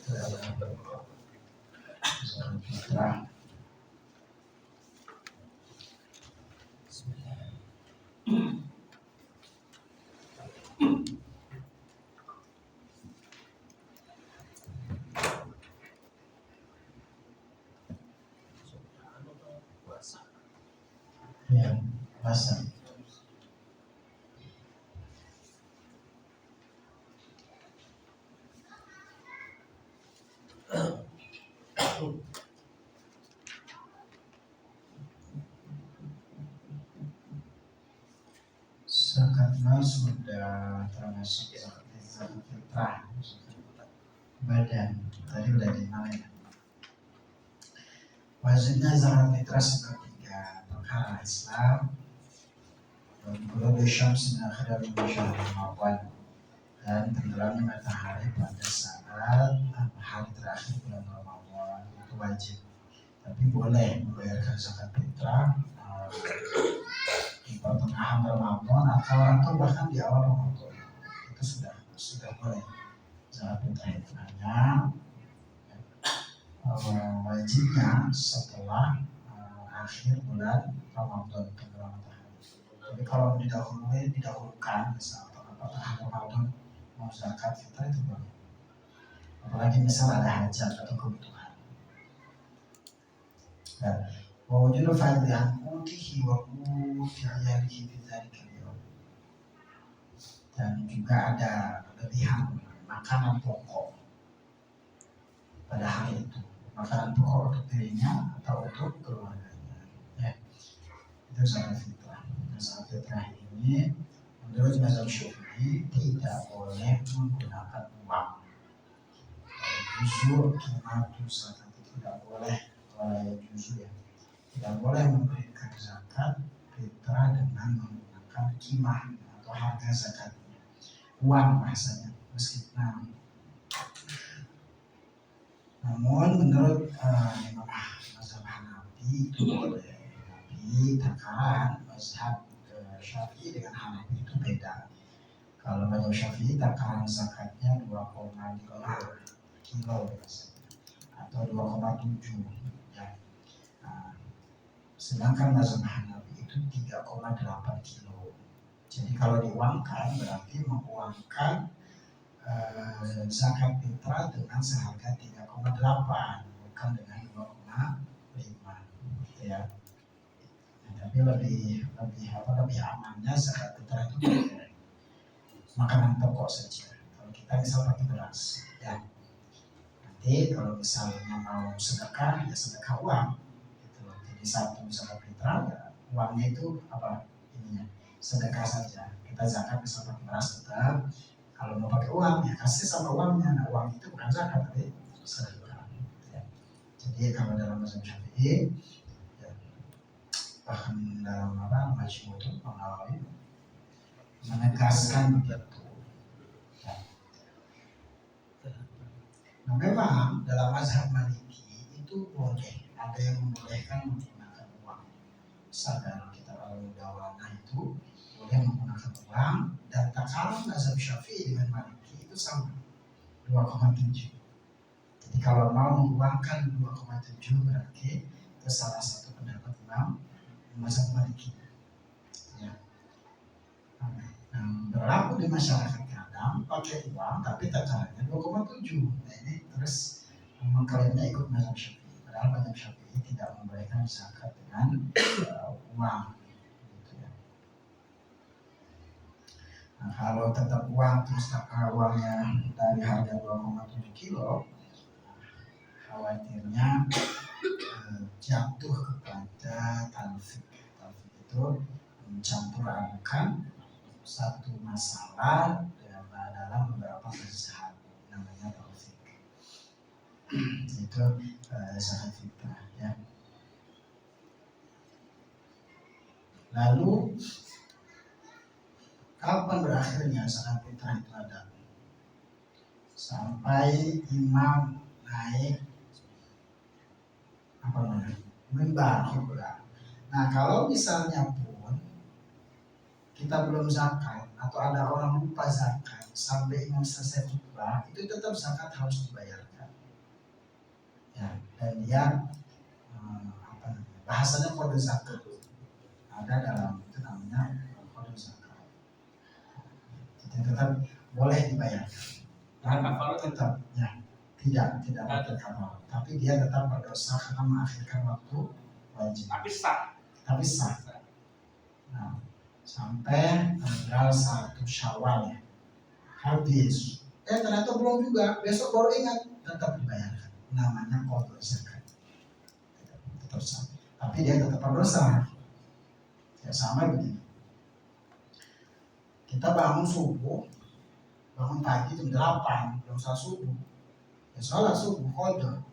zakat fitrah. Ya, puasa. Zakat mal sudah termasuk zakat fitrah, badan. Tadi udah dimana? Wajibnya zakat fitrah seperti 3 perkara Islam. Ghurub syams min akhir bulan Ramadan, dan tenggelamnya matahari pada saat hari terakhir bulan Ramadan, itu wajib. Tapi boleh membayarkan zakat fitrah di pertengahan Ramadan atau bahkan di awal Ramadan, itu sudah boleh. Zakat fitrah itu hanya wajibnya setelah akhir bulan Ramadan, tenggelam matahari. Tapi kalau didahulukan misal pertengahan Ramadan mau zakat fitrah itu boleh. Apalagi misal ada hajat atau kebutuhan. Wawujudul fadlihan utihi wa uti'ayalihi bidzalika al-yawm. Dan juga ada lebihan makanan pokok pada hari itu. Makanan pokok untuk dirinya atau untuk keluarganya. Ya. Itu zakat fitrah. Zakat fitrah ini menurut mazhab Syafi'i tidak boleh menggunakan uang. Justru kimatu zakat itu tidak boleh, justru ya, tidak boleh memberikan zakat fitrah dengan menggunakan kimah atau harga zakatnya, uang bahasanya, meskipun. Namun menurut Imam mazhab Hanafi itu boleh, tapi takaran mazhab Syafi'i dengan Hanafi itu beda. Kalau mazhab Syafi'i takaran zakatnya 2,5 kilo atau 2,7 ya. Sedangkan mazhab Hanafi itu 3,8 kilo. Jadi kalau diuangkan berarti menguangkan zakat fitrah dengan seharga 3,8 bukan dengan 2,5 ya. Tapi lebih amannya zakat fitrah itu makanan pokok saja. Kalau kita misal pakai beras ya, nanti kalau misalnya mau sedekah ya sedekah uang gitu. Jadi satu zakat fitrah ya, uangnya itu sedekah saja. Kita zakat misal pakai beras tetap. Kalau mau pakai uang ya kasih sama uangnya. Nah uang itu bukan zakat tapi sedekah ya. Jadi kalau dalam mazhab Syafi'i ya, bahkan dalam Majmu' itu Nawawi menegaskan begitu ya. Nah memang dalam mazhab Maliki itu boleh, ada yang membolehkan menggunakan uang. Misalkan kita kalau dawanah itu boleh menggunakan uang, dan takaran mazhab Syafi'i dengan Maliki itu sama 2,7. Jadi kalau mau menguangkan 2,7 berarti itu salah satu pendapat Imam mazhab Maliki ya. Nah, berlaku di masyarakat kadang pakai uang tapi takarannya 2,7. Nah ini terus mengklaimnya ikut mazhab Syafi'i, padahal mazhab Syafi'i tidak membolehkan zakat dengan uang gitu ya. Nah, kalau tetap uang terus uangnya dari harga 2,7 kilo, khawatirnya jatuh kepada talfik. Talfik itu mencampur adukan satu masalah dalam beberapa mazhab, namanya talfik. Itu zakat fitrah ya. Lalu kapan berakhirnya zakat fitrah itu ada? Sampai imam naik mimbar. Nah kalau misalnya pun kita belum zakat atau ada orang lupa zakat sampai imam selesai khutbah itu tetap zakat harus dibayarkan. Ya, dan dia bahasanya kode zakat ada dalam itu namanya kode zakat. Jadi tetap boleh dibayarkan. Dan tetap ya tidak pakai kafar, tapi dia tetap berdosa karena mengakhirkan waktu wajib. Tapi sah. Nah, sampai tanggal 1 Syawal ya habis. Ternyata belum juga, besok baru ingat, tetap dibayarkan. Namanya qadha zakat. Tetap sah. Tapi dia tetap berdosa. Ya sama begini. Kita bangun subuh, bangun pagi jam 8, belum salat subuh. Ya sholat subuh qadha.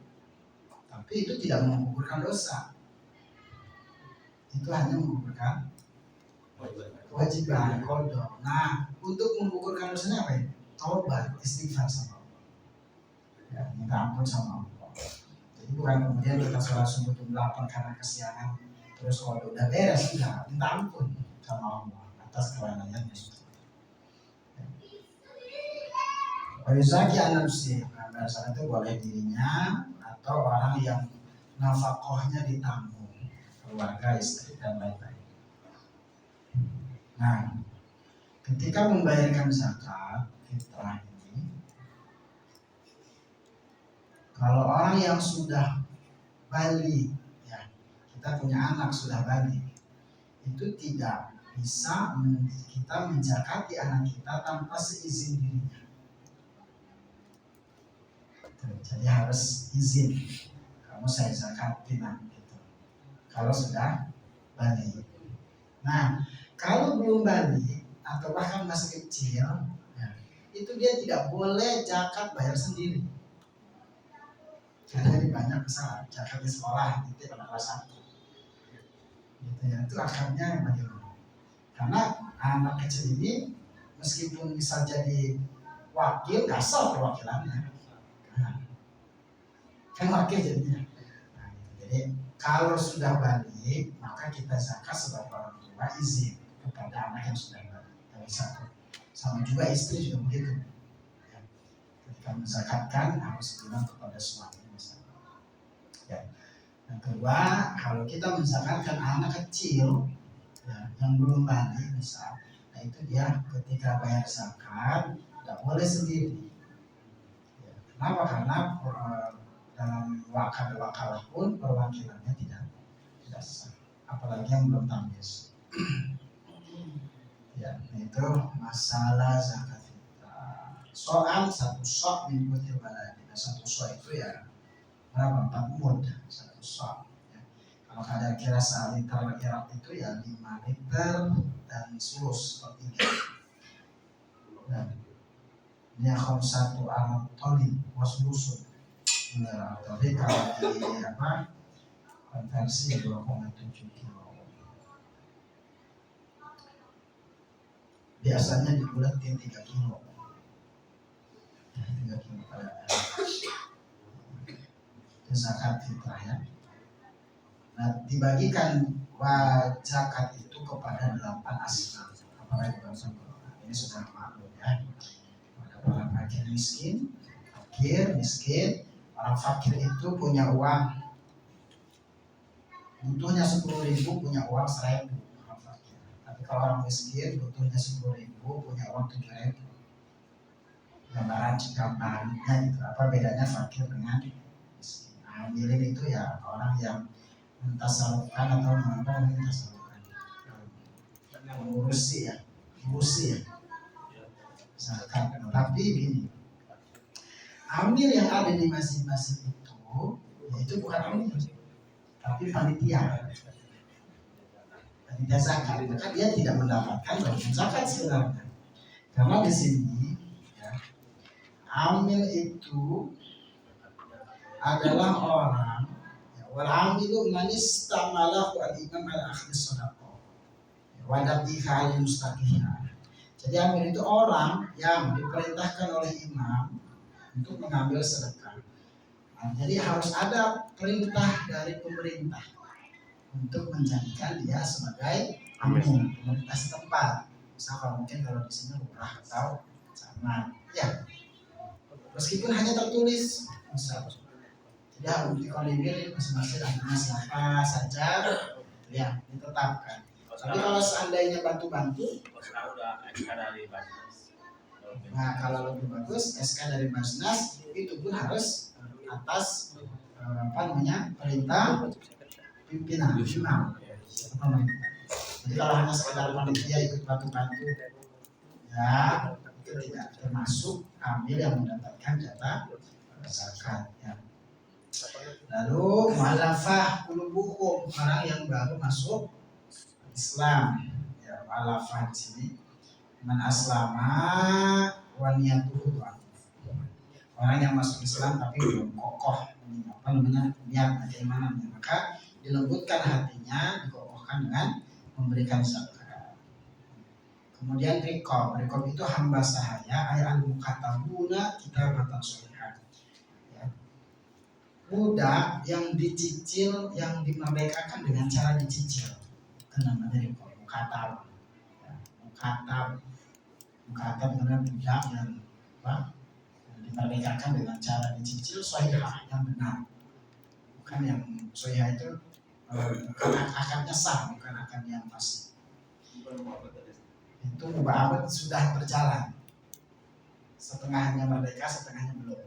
Tapi itu tidak menggugurkan dosa. Itu hanya menggugurkan kewajiban qadha. Nah, untuk menggugurkan dosanya apa ya? Taubat, istighfar sama Allah. Ya, minta ampun sama Allah. Jadi bukan kemudian kita sholat subuh jam 8 karena kesiangan terus qadha udah beres, enggak, minta ampun sama Allah atas kelalaiannya. Wayuzaki an-nafsi, berdasarkan itu boleh dirinya atau orang yang nafkahnya ditanggung, keluarga, istri dan lain-lain. Nah, ketika membayarkan zakat fitrah ini, kalau orang yang sudah balik, ya kita punya anak sudah balik, itu tidak bisa kita menzakati anak kita tanpa seizin dirinya. Jadi harus izin, kamu saya zakatin gitu. Kalau sudah balik. Nah, kalau belum balik atau bahkan masih kecil, ya, itu dia tidak boleh zakat bayar sendiri. Karena ini banyak misalnya zakat di sekolah itu pada kelas 1. Gitu ya, itu akarnya bagaimana? Karena anak kecil ini meskipun bisa jadi wakil, nggak sah perwakilannya. Kan wakil jadinya. Nah, jadi kalau sudah balik maka kita zakat sebagai orang tua izin kepada anak yang sudah balik. Sama juga istri juga begitu. Ya. Ketika menzakatkan harus bilang kepada suami misalnya. Ya. Yang kedua, kalau kita menzakatkan anak kecil ya, yang belum balik misal, nah itu dia ketika bayar zakat tidak boleh sendiri. Ya. Kenapa? Karena dalam wakalah pun perwakilannya tidak sah, apalagi yang belum tamyiz. Ya, itu masalah zakat fitrah. Soal satu sok mengikuti baladi. Nah, satu sok itu ya berapa? 4 mud satu sok. Ya. Kalau kadar kira liter Irak itu ya 5 liter dan sulus atau 3. Dan ini akan satu alat toli waslusun. Nah, tapi kalau di konversi 2,7 kilo. Biasanya dibulatin 3 kilo. 3 kilo pada zakat fitrah ya. Nah, dibagikan zakat itu kepada 8 asnaf. Apalagi bahasa Quran. Ini sudah maklum ya. Ada orang fakir miskin. Orang fakir itu punya uang, butuhnya 10.000, punya uang 1.000. Orang fakir. Tapi kalau orang miskin butuhnya 10.000, punya uang 7.000. Gambaran gambarnya gitu. Apa bedanya fakir dengan miskin? Nah, milih itu ya orang yang mentasarufkan atau mentasarufkan, mengurusi ya. Zakat. Tapi gini. Amir yang ada di masjid-masjid itu bukan amir, tapi panitia zakat. Maka dia tidak mendapatkan bagian zakat sebenarnya. Karena di sini ya, amir itu adalah orang wal amilu man istamalahu al-imam al-akhir sadaqah wa dabiha al-mustaqimah. Jadi amir itu orang yang diperintahkan oleh imam untuk mengambil sedekah. Nah, jadi harus ada perintah dari pemerintah untuk menjadikan dia sebagai amir pemerintah setempat. Misal kalau mungkin kalau di sini lurah atau sama ya, meskipun hanya tertulis misal tidak dikoordinir masing-masing anaknya siapa saja ya ditetapkan. Tapi kalau seandainya bantu-bantu, nah kalau lebih bagus SK dari Basnas itu pun harus atas perintah pimpinan imam. Jadi kalau hanya sekedar panitia ikut bantu-bantu ya itu tidak termasuk amil yang mendapatkan jatah zakat ya. Lalu mu'allafah qulubuhum, orang yang baru masuk Islam ya, mu'allafah di sini man aslama wa niyatuhu, orang yang masuk Islam tapi belum kokoh niat keimanannya, maka dilembutkan hatinya, dikokohkan dengan memberikan zakat. Kemudian rikob itu hamba sahaya ayat al-mukatabuna kitabatan sholihan ya. Budak yang dicicil, yang dimerdekakan dengan cara dicicil, itu namanya rikob, mukatab ya. Mukatab karena budak yang dimerdekakan dengan cara dicicil sholihan yang benar, bukan yang sholihan itu akadnya sah, bukan akad yang fasih. Itu mubah sudah berjalan, setengahnya merdeka, setengahnya belum.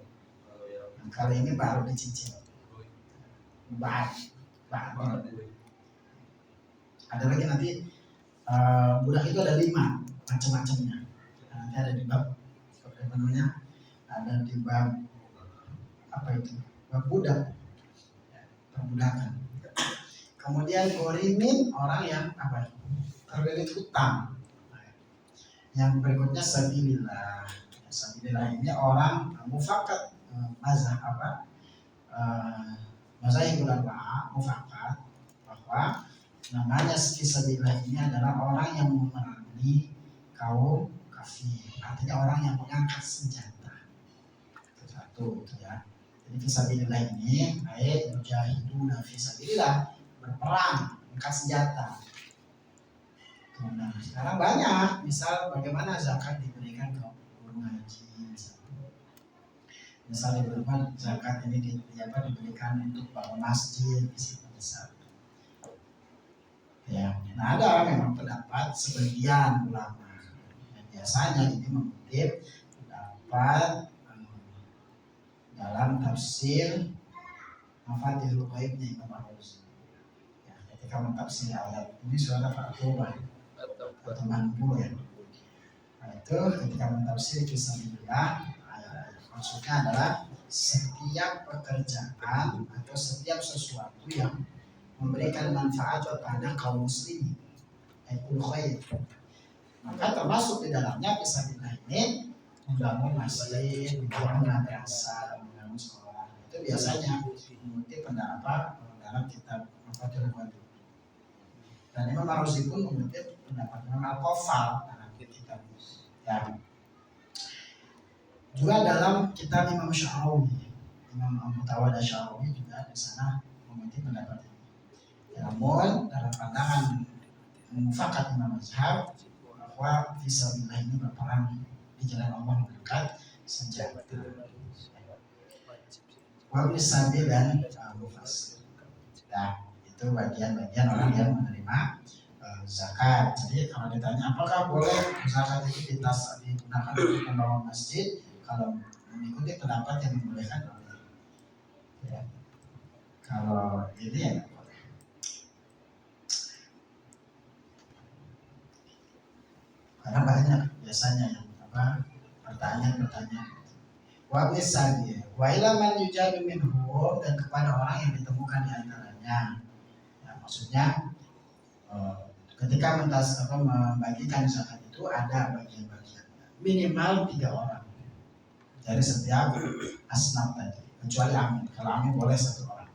Nah, kali ini baru dicicil. Mubah. Ada lagi nanti budak itu ada 5 macam-macamnya. Nanti ada di bab apa namanya? Ada di bab apa itu? Bab budak, perbudakan. Kemudian gorimin, orang yang apa? Terlilit hutang. Yang berikutnya sabilillah. Sabilillah ini orang mufakat mazhab apa? Mazhabul arba'ah mufakat bahwa namanya fisabilillah ini adalah orang yang memerangi kaum kafir. Artinya orang yang mengangkat senjata. Itu satu itu ya. Jadi fisabilillah ini ayat mujahiduna fisabilillah, berperang, angkat senjata. Nah, sekarang banyak, misal bagaimana zakat diberikan ke guru ngaji, misal diberikan zakat ini diberikan untuk bangun masjid, misal. Ya, nah ada memang pendapat sebagian ulama. Dan biasanya ini mengutip pendapat dalam tafsir Mafatihul Ghaibnya Imam Al-Ghazali. Ya, ketika mentafsir ayat ini surat Al-Tawbah atau 60 ya. Nah, itu ketika mentafsir fisabilillah, maksudnya adalah setiap pekerjaan atau setiap sesuatu yang memberikan manfaat kepada kaum muslimin, aikul khair. Maka termasuk di dalamnya fisabilillah ini membangun masjid, membangun madrasah, membangun sekolah. Itu biasanya mengutip pendapat dalam kitab Mafatihul Ghaib. Dan Imam Ar-Razi pun mengutip pendapat Imam Al-Qafal dalam kitab ya. Juga dalam kitab Imam Syarawi, Imam Al-Mutawadah Syarawi juga di sana mengutip pendapat ini. Namun dalam pandangan mufakat Imam Mazhab bahwa fisabilillah ini berperang di jalan Allah mengangkat senjata. Wa bisabil dan mufassil. Nah, itu bagian-bagian orang yang menerima zakat. Jadi kalau ditanya apakah boleh zakat itu digunakan untuk membangun masjid, kalau mengikuti pendapat yang membolehkan boleh. Ya. Kalau ini ya boleh. Karena banyak biasanya yang pertanyaan. Wa bisabil wa ila man yujadu minhum, dan kepada orang yang ditemukan di antaranya. Ya, maksudnya ketika membagikan zakat itu ada bagian-bagian minimal 3 orang dari setiap asnaf tadi, kecuali amin. Kalau amin boleh 1 orang.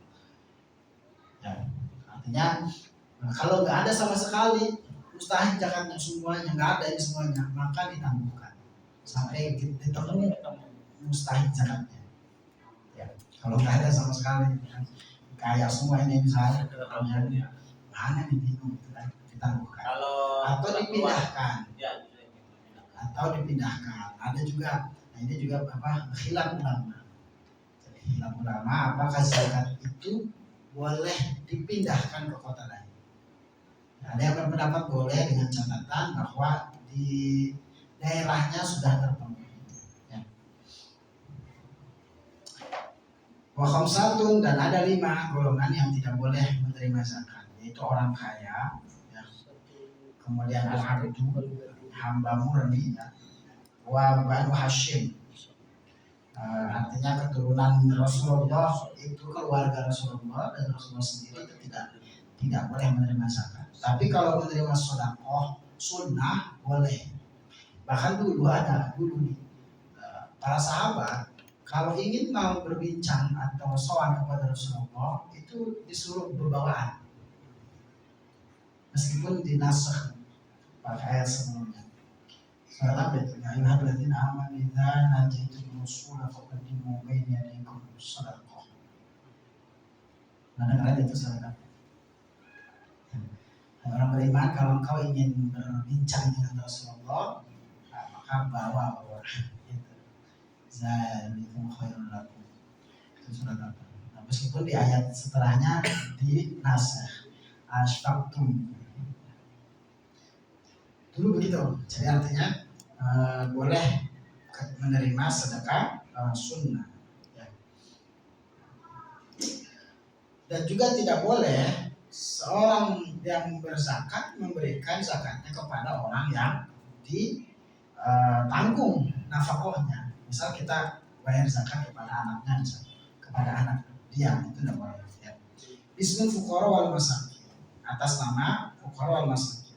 Ya, artinya kalau nggak ada sama sekali, mustahil zakatnya semuanya, nggak ada ini semuanya, maka ditangguhkan sampai ditemu mustahil zakatnya. Ya, kalau nggak ada sama sekali, kaya semua ini misalnya, mana nih bingung, ditangguhkan atau dipindahkan atau dipindahkan. Ada juga, nah ini juga khilaf ulama. Jadi khilaf ulama apakah zakat itu boleh dipindahkan ke kota lain. Ada yang berpendapat boleh dengan catatan bahwa di daerahnya sudah terpenuhi. Ya. Wa khamsatun, dan ada 5 golongan yang tidak boleh menerima zakat, yaitu orang kaya, ya. Kemudian al-abdu, hamba murni, ya. Wa Banu Hashim, artinya keturunan Rasulullah, itu keluarga Rasulullah, dan Rasulullah sendiri itu tidak boleh menerima zakat. Tapi kalau menerima sedekah sunnah boleh. Bahkan dulu nih para sahabat kalau ingin mau berbincang atau sowan kepada Rasulullah itu disuruh berbawaan, meskipun dinasakh pakai ayat sebelumnya. Surat apa itu? Ya ayyuhalladzina amanu idza najaytum rusula faqaddimu baina yadaykum shadaqah. Nah, dengar itu saudara. Orang beriman, kalau engkau ingin berbincang dengan Rasulullah, maka bawa itu. Zalikum khairul lakum. Itu surat apa? Nah, meskipun di ayat setelahnya dinasakh. Asfaqtum. Dulu begitu. Jadi artinya boleh menerima sedekah sunnah. Ya. Dan juga tidak boleh seorang yang berzakat memberikan zakatnya kepada orang yang ditanggung nafkahnya. Misal kita bayar zakat kepada anaknya, kepada anak dia, itu tidak boleh. Ya. Bismil fuqara wal masakin, atas nama fuqara wal masakin.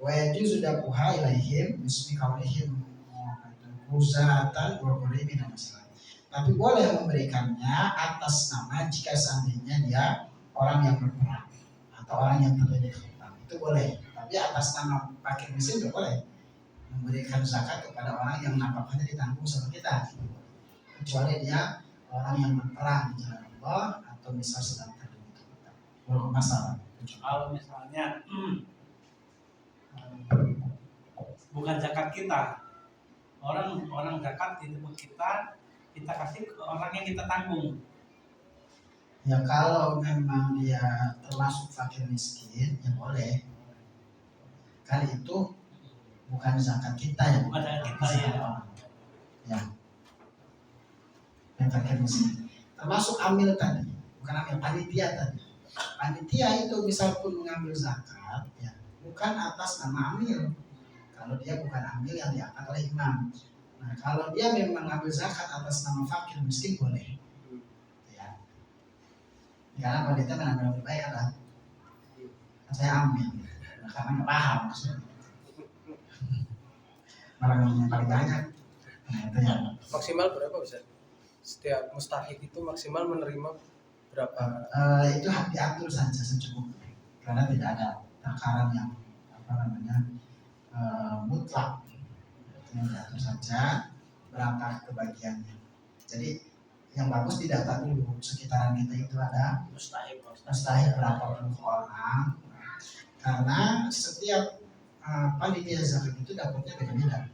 Wa yajuzu dafuha ilaihim bismi kaulihim uzatan wa quribin masalah. Tapi boleh memberikannya atas nama jika seandainya dia orang yang berperang atau orang yang terlilit hutang, itu boleh. Tapi atas nama fakir miskin tidak boleh memberikan zakat kepada orang yang nafkahnya ditanggung sama kita, kecuali dia orang yang berperang di jalan Allah atau misal sedang terlilit hutang. Masalah. Kalau misalnya bukan zakat kita, orang zakat di tempat kita kasih ke orang yang kita tanggung. Ya kalau memang dia termasuk fakir miskin, ya boleh. Kan itu bukan zakat kita ya, bukan zakat kita ya. Ya. Yang fakir miskin. Termasuk amil tadi, bukan amil, panitia tadi. Panitia itu misal pun mengambil zakat, ya bukan atas nama amil. Kalau dia bukan amil yang diangkat oleh imam. Nah kalau dia memang ambil zakat atas nama fakir miskin boleh. Karena kalau kita mengambil lebih baik adalah saya ambil, karena nggak paham maksudnya. Malah yang paling banyak. Nah itu ya. Maksimal berapa bisa? Setiap mustahik itu maksimal menerima berapa? Itu diatur saja secukupnya, karena tidak ada takaran yang mutlak. Itu diatur saja berapa kebagiannya. Jadi yang bagus didata dulu sekitaran kita itu ada mustahik berapa puluh orang, karena setiap panitia zakat itu dapatnya beda-beda.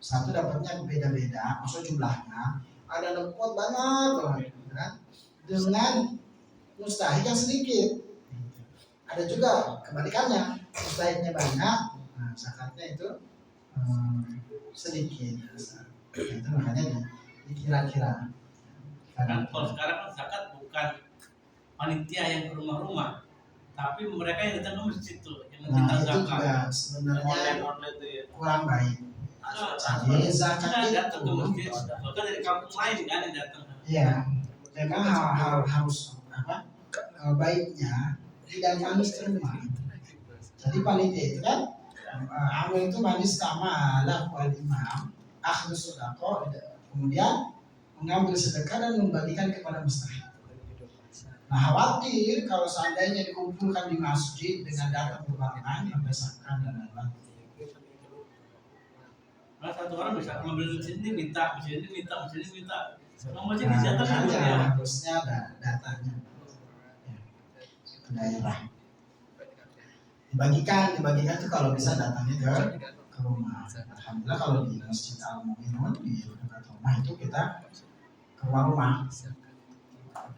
Satu dapatnya beda-beda, maksud jumlahnya ada dapat banyak banget, kan? Dengan mustahik yang sedikit. Ada juga kebalikannya, mustahiknya banyak, nah zakatnya itu sedikit. Itu makanya dikira-kira. Karena kalau sekarang kan zakat bukan panitia yang ke rumah-rumah, tapi mereka yang datang ke masjid tuh yang minta zakat. Itu juga sebenarnya kurang baik. Jadi zakat itu datang ke masjid, bahkan dari kampung lain kan yang datang. Iya, memang harus baiknya tidak manis rumah. Jadi panitia itu kan amil itu manis sama lah wal imam akhdus sedekah, kemudian mengambil sedekah dan membagikan kepada mustahik. Nah khawatir kalau seandainya dikumpulkan di masjid dengan data berbarengan yang besarkan dan lain-lain. Nah satu orang bisa mengambil sini minta, sini minta. Nomor jadi jatuh ya. Harusnya ada datanya. Ya. Daerah. Dibagikan itu kalau bisa datangnya ke ke rumah. Alhamdulillah kalau di Masjid Al Mu'minun di dekat rumah itu kita ke rumah.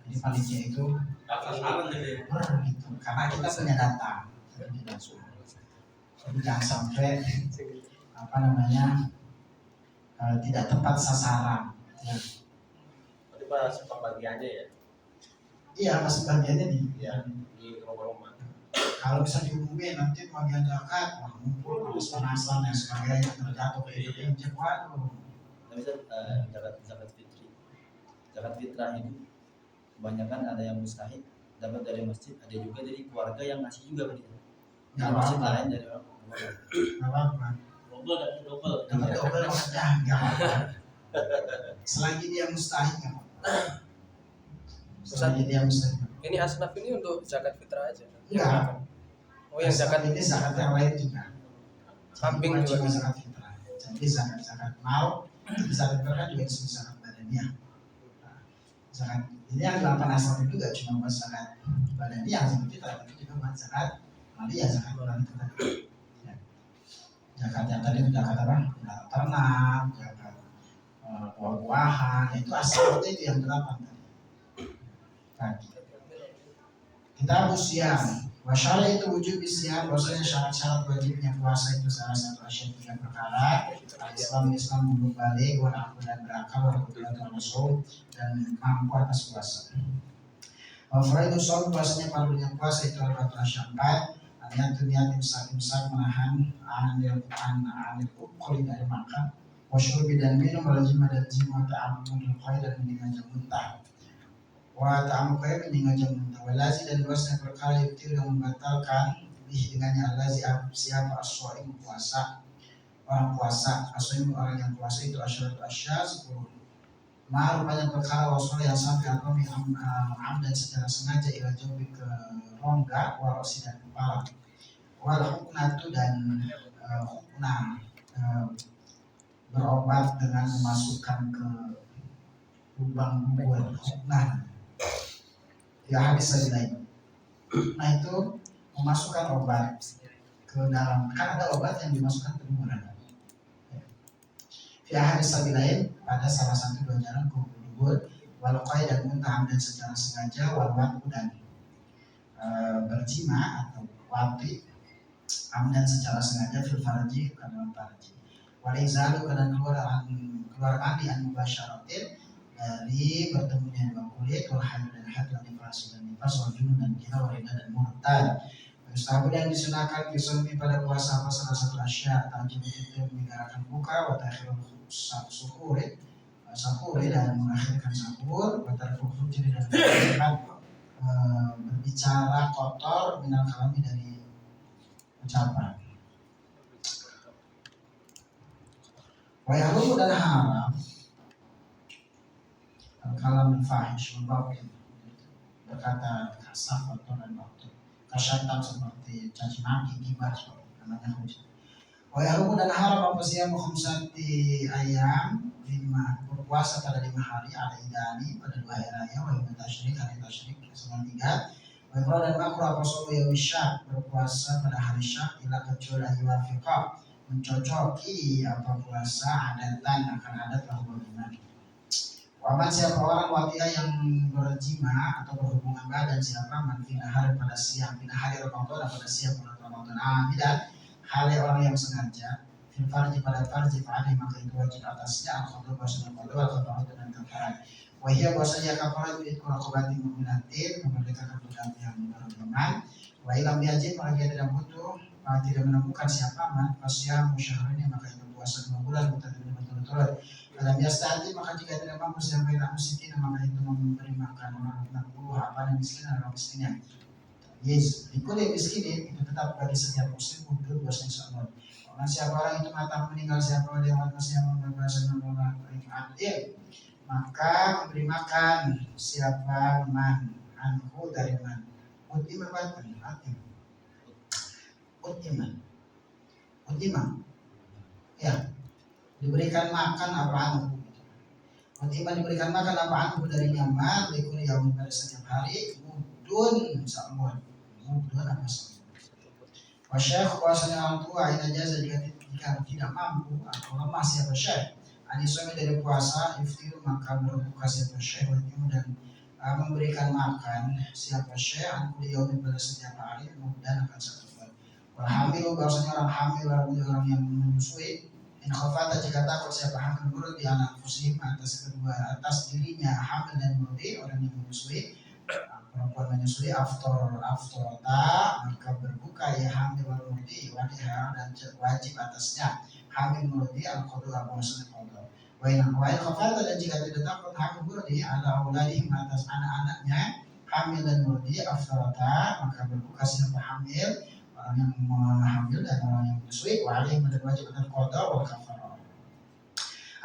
Jadi panitia itu sasaran jadi gitu, karena kita punya data. Jadi jangan sampai apa namanya tidak tepat sasaran. Ya. Berarti pas pembagiannya ya Iya, pas bagiannya di rumah-rumah. kalau bisa diumumin nanti bagian zakat, wah ngumpul panas-panasan dan sebagainya terjatuh kayak gitu, yang waduh. Tapi zakat fitrah ini kebanyakan ada yang mustahik dapat dari masjid, ada juga dari keluarga yang ngasih juga begitu. Nggak Dari masjid apa-apa. lain dari orang keluarga. Nggak apa-apa. double. Dapat double aja, nggak apa-apa. Selagi dia mustahil nggak apa-apa. Selagi dia mustahil. Ini asnaf ini untuk zakat fitrah aja. Iya. Oh yang zakat ini zakat yang lain juga. Kambing Bukan juga. cuma zakat fitrah. Jadi zakat mal, zakat fitrah juga disebut zakat badaniah. Nah, zakat ini yang 8 asal itu juga cuma buat zakat badaniah, zakat fitrah itu juga buat zakat maliyah, zakat orang itu tadi. Ya. Zakat yang tadi zakat apa? Zakat ternak, zakat buah-buahan, itu asalnya itu yang 8 tadi. Pagi. Kita siam. Wasyara itu wujud siam, bahwasanya syarat-syarat wajibnya puasa itu salah satu asyik 3 perkara. Islam belum balik, walaupun dan berakal, walaupun dan rasul dan mampu atas puasa. Wafra itu soal puasanya paruhnya puasa itu adalah asyampat. Niat imsak menahan anil ukul dari makan. Wasyurbi dan minum, walajima dan jima ta'amun khair dan meninggalkan muntah. Wa ta'amu kaya meninggalkan muntah. Walazi dan luasnya perkara yuktir yang membatalkan bih dengannya alazi siapa as-so'im puasa. Orang puasa, as-so'im orang yang puasa itu asyaratu asya 10. Ma'ruf banyak perkara wasul yang sampai atau dan secara sengaja ila jauhi ke rongga warosi dan kepala. Wal huknatu dan hukna berobat dengan memasukkan ke lubang bubur hukna. Ya hadis tadi lain. Nah itu memasukkan obat ke dalam, kan ada obat yang dimasukkan ke lubang. Ya hadis tadi lain pada salah satu 2 jalan ke bubur, walau dan muntah dan secara sengaja, walau dan berjima atau wati amdan secara sengaja fil farji ke dalam farji. Walizalu kadang keluar mandi an mubasyaratin dari bertemunya dua kulit, wal haid dan haid, wal nifas dan nifas, wal junun dan kira, wal rida dan murtad. Ustahab yang disunahkan kisumi pada puasa apa salah satu asya tajib itu menegarakan buka, wa takhirul sahur dan mengakhirkan sahur, wa tarkul fujri dan berbicara kotor minal kalami dari ucapan. Wa yahrumu dan haram kalam fahish membawakan berkata kasar, kotor dan waktu kasyatan seperti caci maki, gibah namanya hujat. Wa yahrumu dan haram apa siyamu khamsati ayam 5 berpuasa pada 5 hari ada idani pada 2 hari raya, wa yawm tasyrik hari tasyrik selama 3. Wa iqra dan makruh apa sobo yaum syak berpuasa pada hari syak ila kecuali yuwafiqa mencocoki apa puasa adatan akan adat bahwa benar. Waman siapa orang watia yang berjima atau berhubungan badan siapa manfina hari pada siang pindah hari Ramadan pada siang bulan Ramadan amidan hal orang yang sengaja fil farji pada farji fa'alih maka itu wajib atasnya al-khadru bahasa al-khadru al-khadru dan kafarat. Wahia bahasanya kafarat itu rakobati mu'minatin memerdekakan budak yang beriman. Wa ilam yajib maka dia tidak butuh tidak menemukan siapa man pasya musyahrini maka itu puasa 2 bulan mutadabir betul-betul. Dalam yastati maka jika tidak mampu sampai tak miskin maka itu memberi makan orang 60 apa yang miskin dan orang miskinnya. Yes, dikuli miskin itu tetap bagi setiap muslim untuk dosa insyaallah. Orang siapa orang itu mata meninggal siapa orang yang masih berpuasa menolak adil maka memberi makan siapa man anhu dari man utiman adil utiman ya diberikan makan apaan utiman diberikan makan apaan dari nyaman likul yaum pada setiap hari mudun sa'mud mudun apa sa'mud wasyakh bahasanya orang tua ina jaza jika jika tidak mampu atau lemah siapa syekh anisomi dari puasa iftiru maka berbuka siapa syekh dan memberikan makan siapa syekh angkuli yaumi pada setiap hari dan akan satu bulan. Walhamil bahwasanya orang hamil orang yang menyusui in khafata jika takut siapa hamil murud di anak fusim atas dirinya hamil dan murudi orang yang menyusui perempuan menyusui aftorota maka berbuka ya hamil murudi wadiha dan wajib atasnya hamil murudi al-qadu al-muhsin al-qadu wa in khafata dan jika tidak takut hamil murudi ala auladihim atas anak-anaknya hamil dan murudi aftorota maka berbuka siapa hamil orang yang hamil dan orang yang menyusui wajib atas qada wal kafarah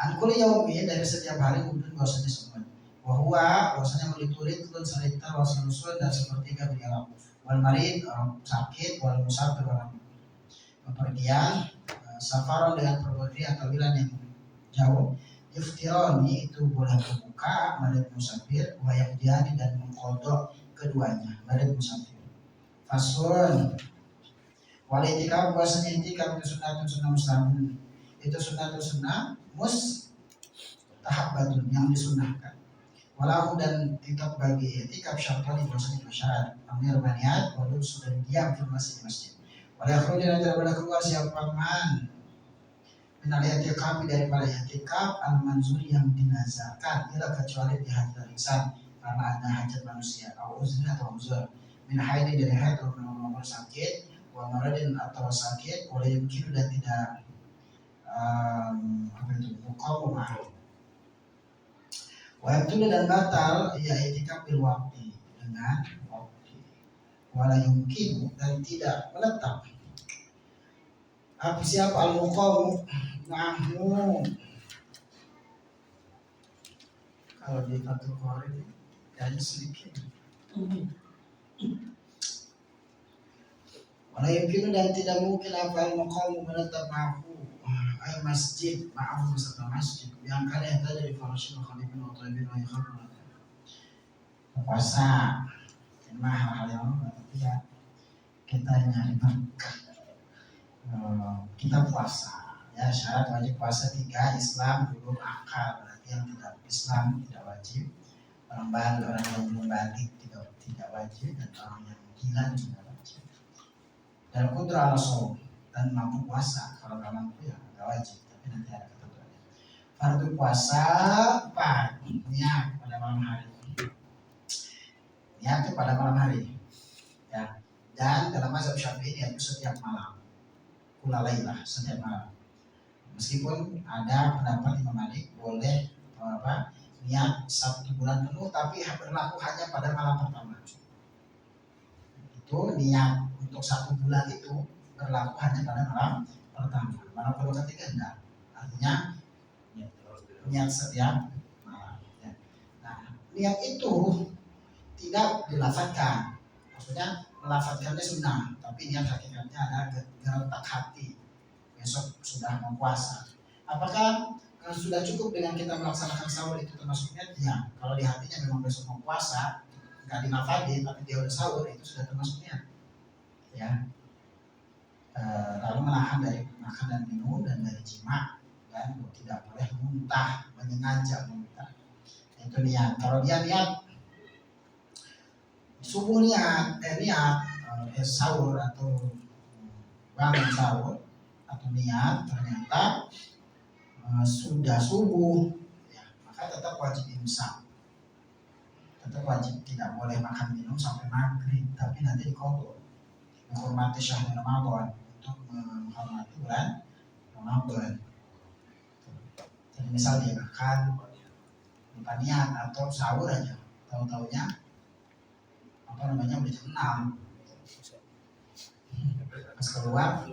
an kulli yaumin dari setiap hari mungkin bahwasanya semua bahwasanya meliturit dan selita wasan usul dan sepertiga berjalan wal marid orang sakit wal musafir orang bepergian safaron dengan perpergian atau wilayah yang jauh iftironi itu boleh berbuka marid musafir wayakdiani dan mengkodok keduanya marid musafir fasun wal itikaf bahwasanya itikaf itu sunnah mustahab itu sunnah mustahabbatun yang disunahkan walau dan tetap bagi itikaf syartani bahwasanya syarat amir maniat walau sudah diam di masjid walau khruj dan tidak boleh keluar siapa man minal itikaf daripada itikaf al manzuri yang dinazarkan tidak kecuali di hajat insan karena ada hajat manusia atau uzur atau uzur min haidin dari haid atau nomor sakit wa maradin atau sakit boleh mungkin dan tidak muqawmah Wajib dan batal ya itikaf bil waktu dengan waktu wala yumkin dan tidak menetap apa siapa al muqawm nahmu kalau di Fathul Qorib dan sedikit wala yumkin dan tidak mungkin apa al muqawm menetap ma'hu ay masjid ma'ahu beserta masjid yang kalian tadi dari Farashil Khalifin wa Taibin wa Yakhafun puasa memang hal-hal yang tapi ya kita nyari berkah kita puasa ya syarat wajib puasa 3 Islam belum akal berarti yang tidak Islam tidak wajib orang balik orang yang belum balik tidak wajib dan orang yang gila juga wajib dan kudra al-sawm dan mampu puasa kalau nggak mampu ya wajib tapi nanti ada ketentuannya. Fardu puasa niat pada malam hari. Niat itu pada malam hari. Ya. Dan dalam mazhab Syafi'i itu setiap malam. Kulalailah setiap malam. Meskipun ada pendapat Imam Malik boleh niat 1 bulan penuh tapi berlaku hanya pada malam pertama. Itu niat untuk 1 bulan itu berlaku hanya pada malam pertama, malam kedua ketiga enggak. Artinya niat setiap malam. Ya. Nah, niat itu tidak dilafadzkan. Maksudnya melafadzkannya sunnah, tapi niat hakikatnya ada geratak hati. Besok sudah mau puasa. Apakah sudah cukup dengan kita melaksanakan sahur itu termasuk niat? Ya. Kalau di hatinya memang besok mau puasa, enggak dilafadzin, tapi dia udah sahur itu sudah termasuk niat. Ya. Lalu menahan dari makan dan minum dan dari jima dan tidak boleh muntah menyengaja muntah itu niat. Kalau dia niat subuh niat sahur atau bangun sahur atau niat ternyata sudah subuh ya, maka tetap wajib imsak, tetap wajib tidak boleh makan minum sampai maghrib tapi nanti diqadha menghormati syahrul Ramadan untuk menghormati bulan Ramadan. Jadi misal dia makan lupa niat atau sahur aja, tahu-taunya udah jam 6 pas keluar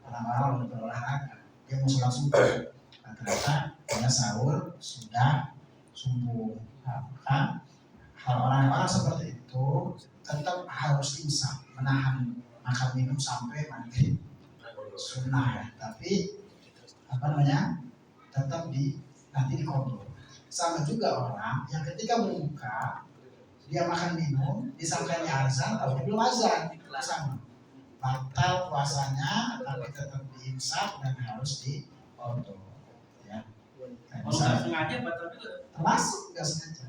orang-orang udah berolahraga dia mau sholat subuh ternyata dia sahur sudah subuh. Maka hal orang-orang seperti itu tetap harus imsak menahan makan minum sampai maghrib sunnah ya, tapi tetap nanti diqadha. Sama juga orang yang ketika berbuka dia makan minum disangkanya azan tapi belum azan sama, batal puasanya tapi tetap diimsak dan harus diqadha. Ya. Nah, Kalau nggak sengaja batal juga. termasuk nggak sengaja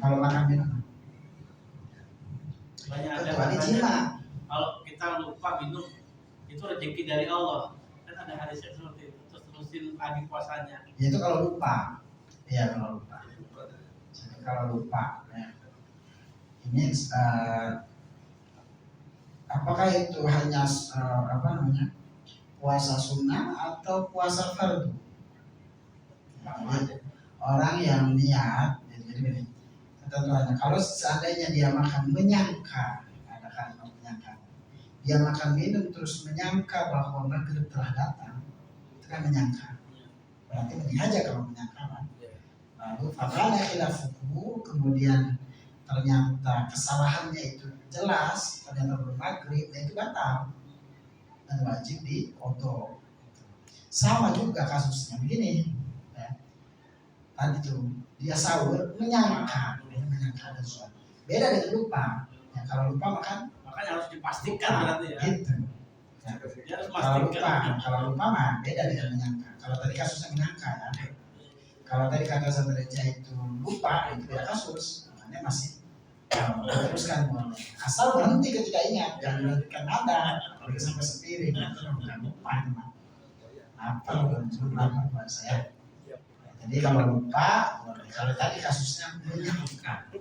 kalau makan minum Banyak ada kecuali katanya, jima. kalau kita lupa minum itu rezeki dari Allah. Kan ada hadis yang seperti itu. Terus terusin lagi puasanya. Ya, itu kalau lupa. Iya, kalau lupa. Jadi kalau lupa ya. Ini apakah itu hanya puasa sunnah atau puasa fardu? Jadi, orang yang niat, jadi begini, ketentuannya kalau seandainya dia makan menyangka, ada kalimat menyangka, dia makan minum terus menyangka bahwa maghrib telah datang, itu kan menyangka. Berarti mending aja kalau menyangka kan. Lalu fakana khilafuhu, kemudian ternyata kesalahannya itu jelas, ternyata belum maghrib, nah itu batal dan wajib diqadha. Sama juga kasusnya begini, ya. Tadi tuh dia sahur menyangka ada sesuatu. Beda dengan lupa. Ya, kalau lupa Makanya harus dipastikan berarti ya. gitu. Ya. Dia harus Kalau pastikan. lupa mah beda dengan menyangka. Kalau tadi kasusnya menyangka ya. Kalau tadi kata Satria itu lupa, itu beda kasus. Makanya masih teruskan boleh. Asal berhenti ketika ingat, jangan melanjutkan nada, apalagi sampai sendiri. Bukan lupa teman. Apa lupa buat saya. Jadi kalau lupa, boleh. Kalau tadi kasusnya menyangka.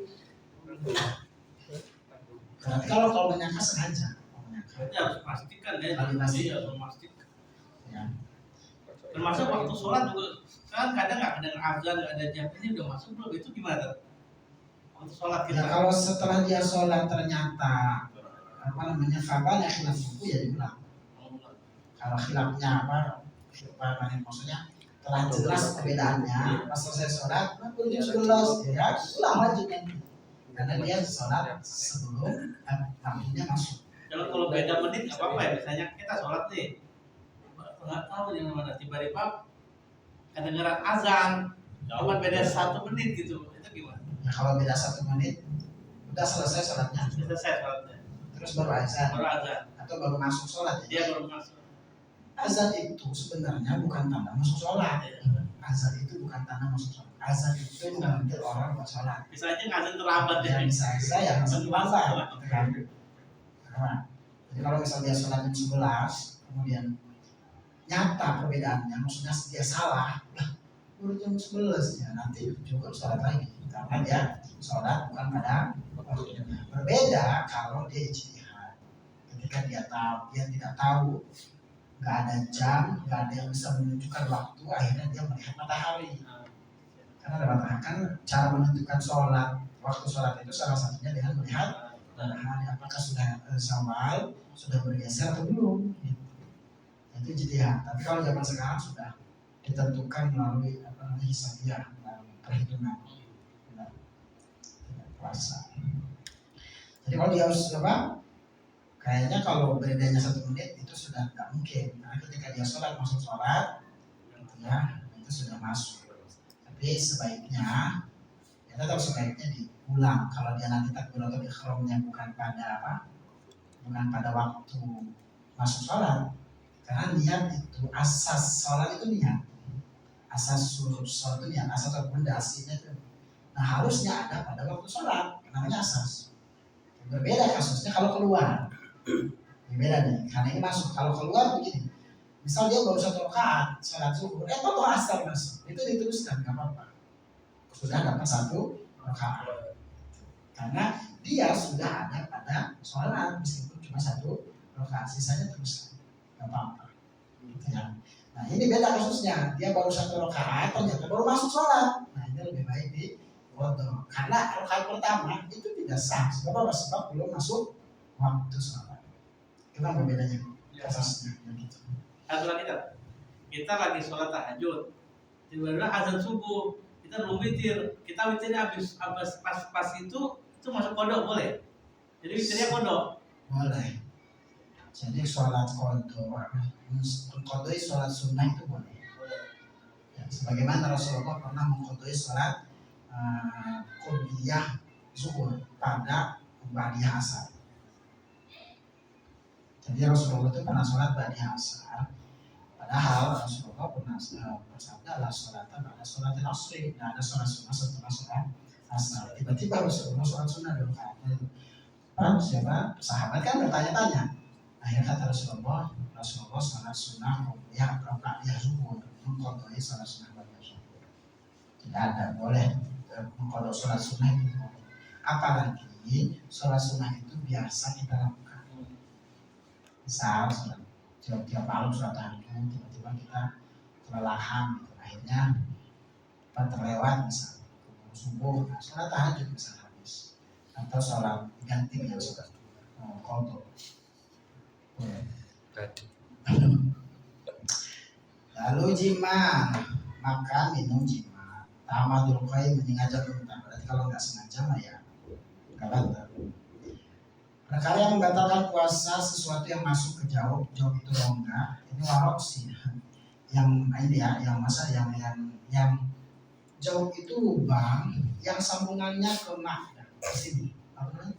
Berarti kalau menyangka sengaja. Berarti harus pastikan ya. Harus pastikan. Iya, harus pastikan. Ya. Termasuk waktu sholat juga kan kadang nggak ada azan, nggak ada jam, ini udah masuk belum, itu gimana? Waktu sholat Ya kita. kalau setelah dia sholat ternyata kabarnya khilaf suku ya diulang. Kalau khilafnya maksudnya telah jelas perbedaannya pas selesai sholat, pukul 11 ya ulang lagi nanti karena dia sholat sebelum waktunya masuk. Kalau beda menit nggak apa-apa ya, misalnya kita sholat nih, nggak tahu di mana tiba-tiba kedengeran azan, cuma beda 1 menit gitu, itu gimana? Ya kalau beda 1 menit udah selesai sholatnya, Selesai sholatnya, terus baru azan baru azan, atau baru masuk sholat. dia baru masuk. Azan itu sebenarnya bukan tanda masuk sholat. Azan itu bukan tanda masuk sholat. Azan itu memanggil orang buat sholat. Bisa aja ngazan terlambat ya. Ya bisa ya azan terlambat. Gitu kan. Nah, jadi kalau misalnya dia sholat jam 11, kemudian nyata perbedaannya, maksudnya dia salah, lah baru jam 11 ya nanti juga sholat lagi karena dia sholat bukan pada waktunya. Berbeda kalau dia ijtihad, ketika dia tidak tahu, nggak ada jam, nggak ada yang bisa menunjukkan waktu, akhirnya dia melihat matahari. Karena ada matahari kan cara menentukan sholat, waktu sholat itu salah satunya dengan melihat matahari, apakah sudah zawal, sudah bergeser atau belum. Itu ijtihad. Tapi kalau zaman sekarang sudah ditentukan melalui hisabiah, melalui perhitungan puasa. Jadi kalau dia harus kayaknya kalau bedanya 1 menit itu sudah nggak mungkin, karena ketika dia sholat masuk sholat, ya itu sudah masuk. Tapi sebaiknya, ya tetap sebaiknya diulang. Kalau dia nanti takbiratul ihramnya bukan pada waktu masuk sholat, karena niat itu asas sholat itu niat, asas sholat itu niat, asas rekomendasinya itu. Nah harusnya ada pada waktu sholat, namanya asas. Berbeda kasusnya kalau keluar. Beda nih, karena ini masuk. Kalau keluar begini, misal dia baru 1 rakaat sholat subuh, atau asar masuk, itu diteruskan nggak apa-apa. Sudah dapat 1 rakaat, karena dia sudah ada pada sholat meskipun cuma 1 rakaat, sisanya teruskan, nggak apa-apa. Gitu ya. Nah ini beda kasusnya, dia baru 1 rakaat ternyata baru masuk sholat. Nah ini lebih baik diqadha, karena rakaat pertama itu tidak sah. Sebab belum masuk waktu sholat. Kenapa bedanya? Kasusnya begitu. Satu lagi kita lagi sholat tahajud, tiba-tiba azan subuh, kita belum witir, kita witirnya habis pas itu masuk kodok boleh? Jadi witirnya kodok? Boleh. Jadi sholat kodoi sholat sunnah itu boleh. Ya, sebagaimana Rasulullah pernah mengkodoi sholat qodiyah zuhur pada ba'diyah asar. Jadi Rasulullah itu pernah sholat ba'da asar. Padahal Rasulullah pernah bersabda la sholata ba'da sholatil asri. Tidak ada sholat sunnah setelah sholat asar. Tiba-tiba Rasulullah sholat sunnah dulu kan. Siapa? Sahabat kan bertanya-tanya. Akhirnya kata Rasulullah sholat sunnah ya rakaat zuhur, mengkodoi sholat sunnah ba'da zuhur. Tidak ada, boleh mengkodok sholat sunnah itu. Apalagi sholat sunnah itu biasa kita lakukan. Misal tiap malam sholat tahajud, tiba-tiba kita kelelahan, gitu. Akhirnya terlewat misal subuh, sholat tahajud bisa habis, atau sholat ganti yang sholat kodok. Lalu jima, makan minum jima. Tamadul qaim menyengaja muntah. Berarti kalau nggak sengaja mah ya nggak batal. Perkara yang membatalkan puasa sesuatu yang masuk ke jauh itu rongga. Ini warok sih. Yang ini ya, yang masa yang jauh itu lubang yang sambungannya ke ke sini. Apa namanya?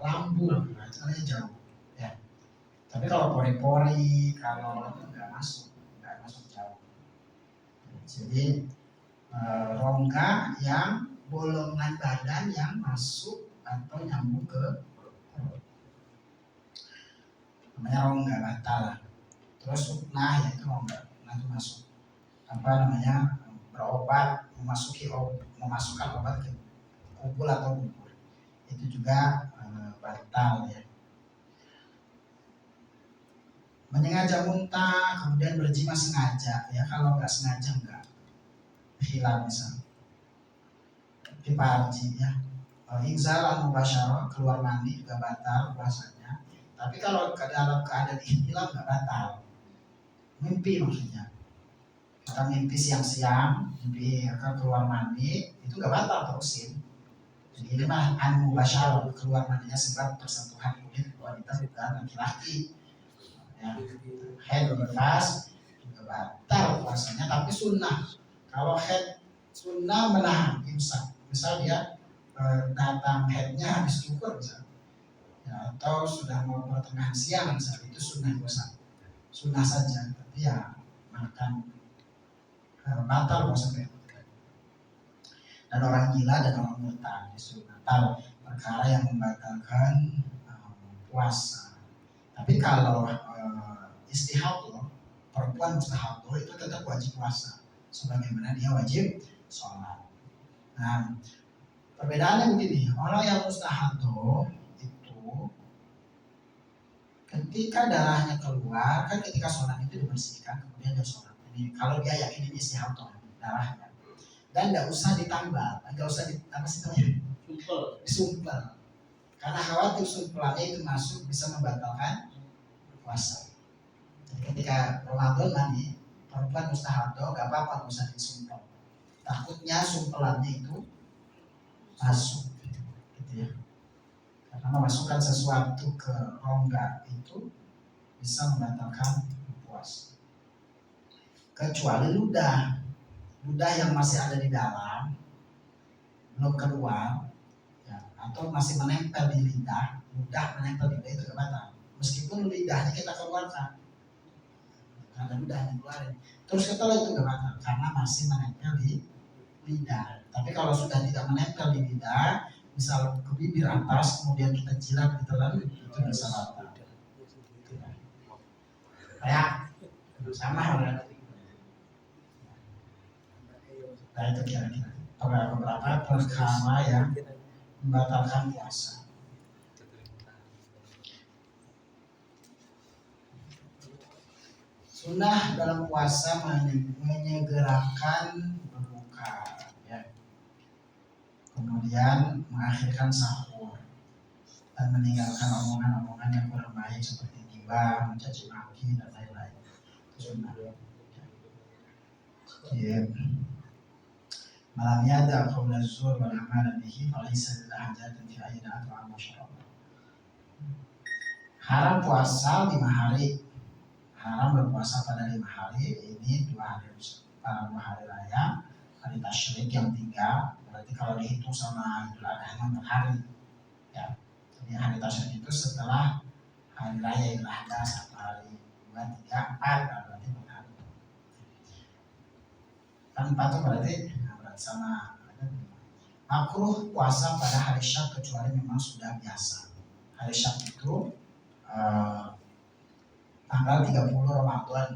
Lambung. Nah, jauh. Ya. Tapi kalau pori-pori, kalau itu nggak masuk jauh. Jadi rongga yang bolongan badan yang masuk atau nyambung ke namanya rongga batal. Terus sunnah yaitu rongga, itu masuk berobat, memasukkan obat ke kubul atau bubur, itu juga batal ya. Menyengaja muntah, kemudian berjima sengaja ya, kalau nggak sengaja enggak hilang misal piparji ya. Inzal al-mubasyarah, keluar mandi juga batal puasanya. Tapi kalau dalam keadaan hilang nggak batal. Mimpi maksudnya. Kita mimpi siang-siang, mimpi keluar mandi, itu nggak batal terusin. Jadi ini mah al-mubasyarah, keluar mandinya sebab persentuhan kulit wanita bukan laki-laki. Ya, head nifas juga batal puasanya, tapi sunnah. Kalau head sunnah menahan imsak. Misal dia datang headnya habis cukur misal, ya, atau sudah mau pertengahan siang misal, itu sunnah puasa, sunnah saja. Tapi ya makan batal puasa. Dan orang gila dan orang murtad itu batal, perkara yang membatalkan puasa. Tapi kalau istihadah, perempuan mustahadah itu tetap wajib puasa, sebagaimana dia wajib sholat. Nah, perbedaannya begini, orang yang mustahadah itu ketika darahnya keluar, kan ketika sholat itu dibersihkan, kemudian dia sholat. Ini kalau dia yakin ini istihadah darahnya, dan tidak usah ditambal, nggak usah disumpel, karena khawatir sumpelannya itu masuk bisa membatalkan puasa. Jadi ketika Ramadan mandi, perempuan mustahadah nggak apa-apa, nggak usah disumpel. Takutnya sumpelannya itu masuk, gitu ya. Karena memasukkan sesuatu ke rongga itu bisa membatalkan puasa. Kecuali ludah yang masih ada di dalam, belum keluar, ya, atau masih menempel di lidah, ludah menempel di lidah itu nggak batal. Meskipun lidahnya kita keluarkan, karena ludahnya keluarin, terus setelah itu nggak batal karena masih menempel di lidah. Tapi kalau sudah tidak menempel di lidah, misal ke bibir atas, kemudian kita jilat ditelan, itu bisa batal. Kayak sama halnya. Nah itu kira-kira beberapa perkara yang membatalkan puasa. Sunnah dalam puasa menyegerakan berbuka, ya. Kemudian mengakhirkan sahur dan meninggalkan omongan-omongan yang kurang baik seperti gibah, mencaci maki dan lain-lain. Sunnah. Ya. Malam yada qaula zur wal amal bihi falaysa lillahi hajatun fi ayyina at'ama syarab. Haram puasa 5 hari. Haram berpuasa pada 5 hari. Ini 2 hari raya, hari tasyrik yang 3. Berarti kalau dihitung sama Idul Adha 4 hari. Ya. Jadi hari tasyrik itu setelah hari raya Idul Adha 1 hari, 2, 3, 4, berarti 4 hari. Kan 4 itu berarti sama makruh puasa pada hari Syak kecuali memang sudah biasa. Hari Syak itu tanggal 30 Ramadan,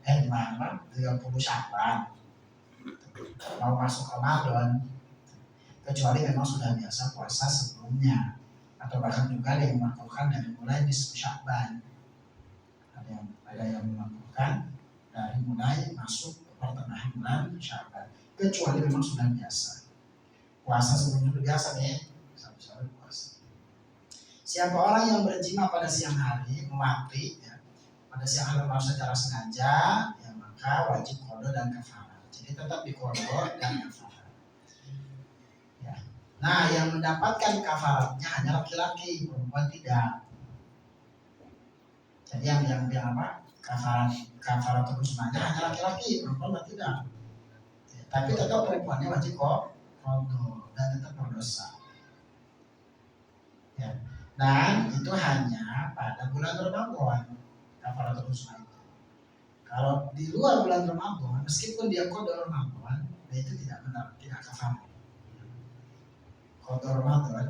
30 Syakban, mau masuk Ramadan, kecuali memang sudah biasa puasa sebelumnya, atau bahkan juga ada yang melakukan dari mulai nisfu Syakban, ada yang melakukan dari mulai masuk pertengahan bulan Syakban, kecuali memang sudah biasa. Puasa sebelumnya sudah biasa nih, satu puasa. Siapa orang yang berjima pada siang hari mati, ya, pada siang hari secara sengaja, ya maka wajib qada dan kafarah. Jadi tetap di qada dan kafarah. Ya. Nah, yang mendapatkan kafaratnya hanya laki-laki, perempuan tidak. Jadi yang apa? Kafarat terusmanya hanya laki-laki, perempuan tidak. Ya, tapi tetap perempuannya wajib qada dan tetap berdosa. Ya. Dan itu hanya pada bulan Ramadan kafaratul husna itu. Kalau di luar bulan Ramadan, meskipun dia qada Ramadan, itu tidak benar, tidak kafarat. Qada Ramadan,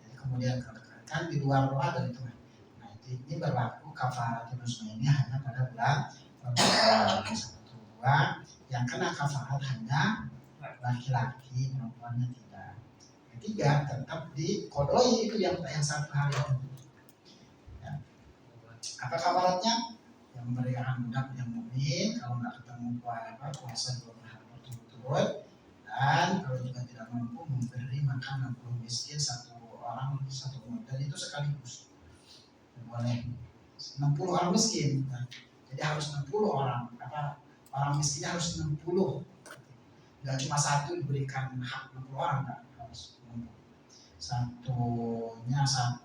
jadi kemudian kan di luar Ramadan itu. Nah ini berlaku kafaratul husna ini hanya pada bulan Ramadan. Satu, dua, yang kena kafarat hanya laki-laki, perempuannya tidak. Ketiga, tetap dikodoi itu yang 1 hari itu. Ya. Apa kafaratnya? Yang memberikan budak yang mukmin, kalau nggak ketemu puasa 20 hari berturut-turut, dan kalau juga tidak mampu memberi makan 60 miskin 1 orang 1 muda, dan itu sekaligus. Boleh 60 orang miskin, nah, jadi harus 60 orang. Orang miskinnya harus 60. Gak cuma 1 diberikan hak 60 orang, enggak, harus 60. Satu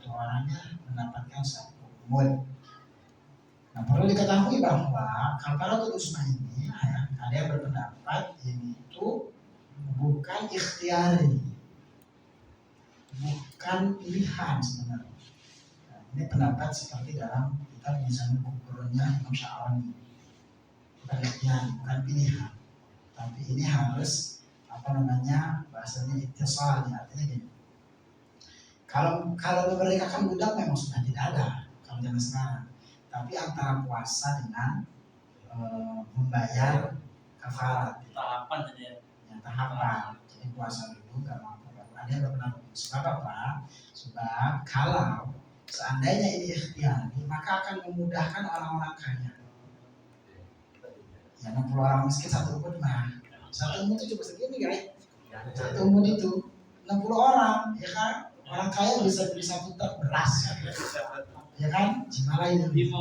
orangnya mendapatkan 1 mud. Nah perlu diketahui bahwa kafaratul husna ini ada yang berpendapat ini itu bukan ikhtiari, bukan pilihan sebenarnya. Nah, ini pendapat seperti dalam kitab Mizanul Kubronya Imam Sya'rani. Bukan ikhtiari, bukan pilihan. Tapi ini harus bahasanya ittisal, artinya gini. Kalau memerdekakan budak memang sudah tidak ada kalau zaman sekarang. Tapi antara puasa dengan membayar kafarat. Tahapan saja. Ya, tahapan. Jadi puasa dulu nggak mampu. Ada yang berpendapat. Sebab apa? Sebab kalau seandainya ini ikhtiari, maka akan memudahkan orang-orang kaya. Ya 60 orang miskin 1 umur mah. 1 umur itu cuma segini kan? 1 umur itu 60 orang, ya kan? Orang kaya bisa beli 1 truk beras, ya kan? Gimana ini? Ini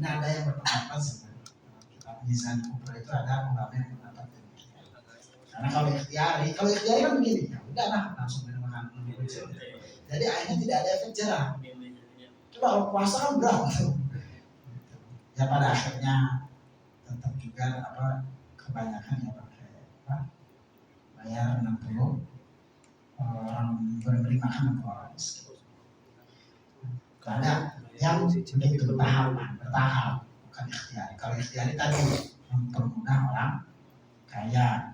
ada yang berpendapat sebenarnya. Kitab Mizan Kubra itu ada ulama yang berpendapat demikian. Karena kalau ikhtiari kan begini, ya udah lah langsung makan. Jadi akhirnya tidak ada efek jerah. Coba kalau puasa kan berat. Ya pada akhirnya tetap juga kebanyakan ya pakai bayar 60 orang memberi makan 60 orang miskin. Ada yang begitu bertahap, bukan ikhtiari. Kalau ikhtiari tadi mempermudah orang kaya,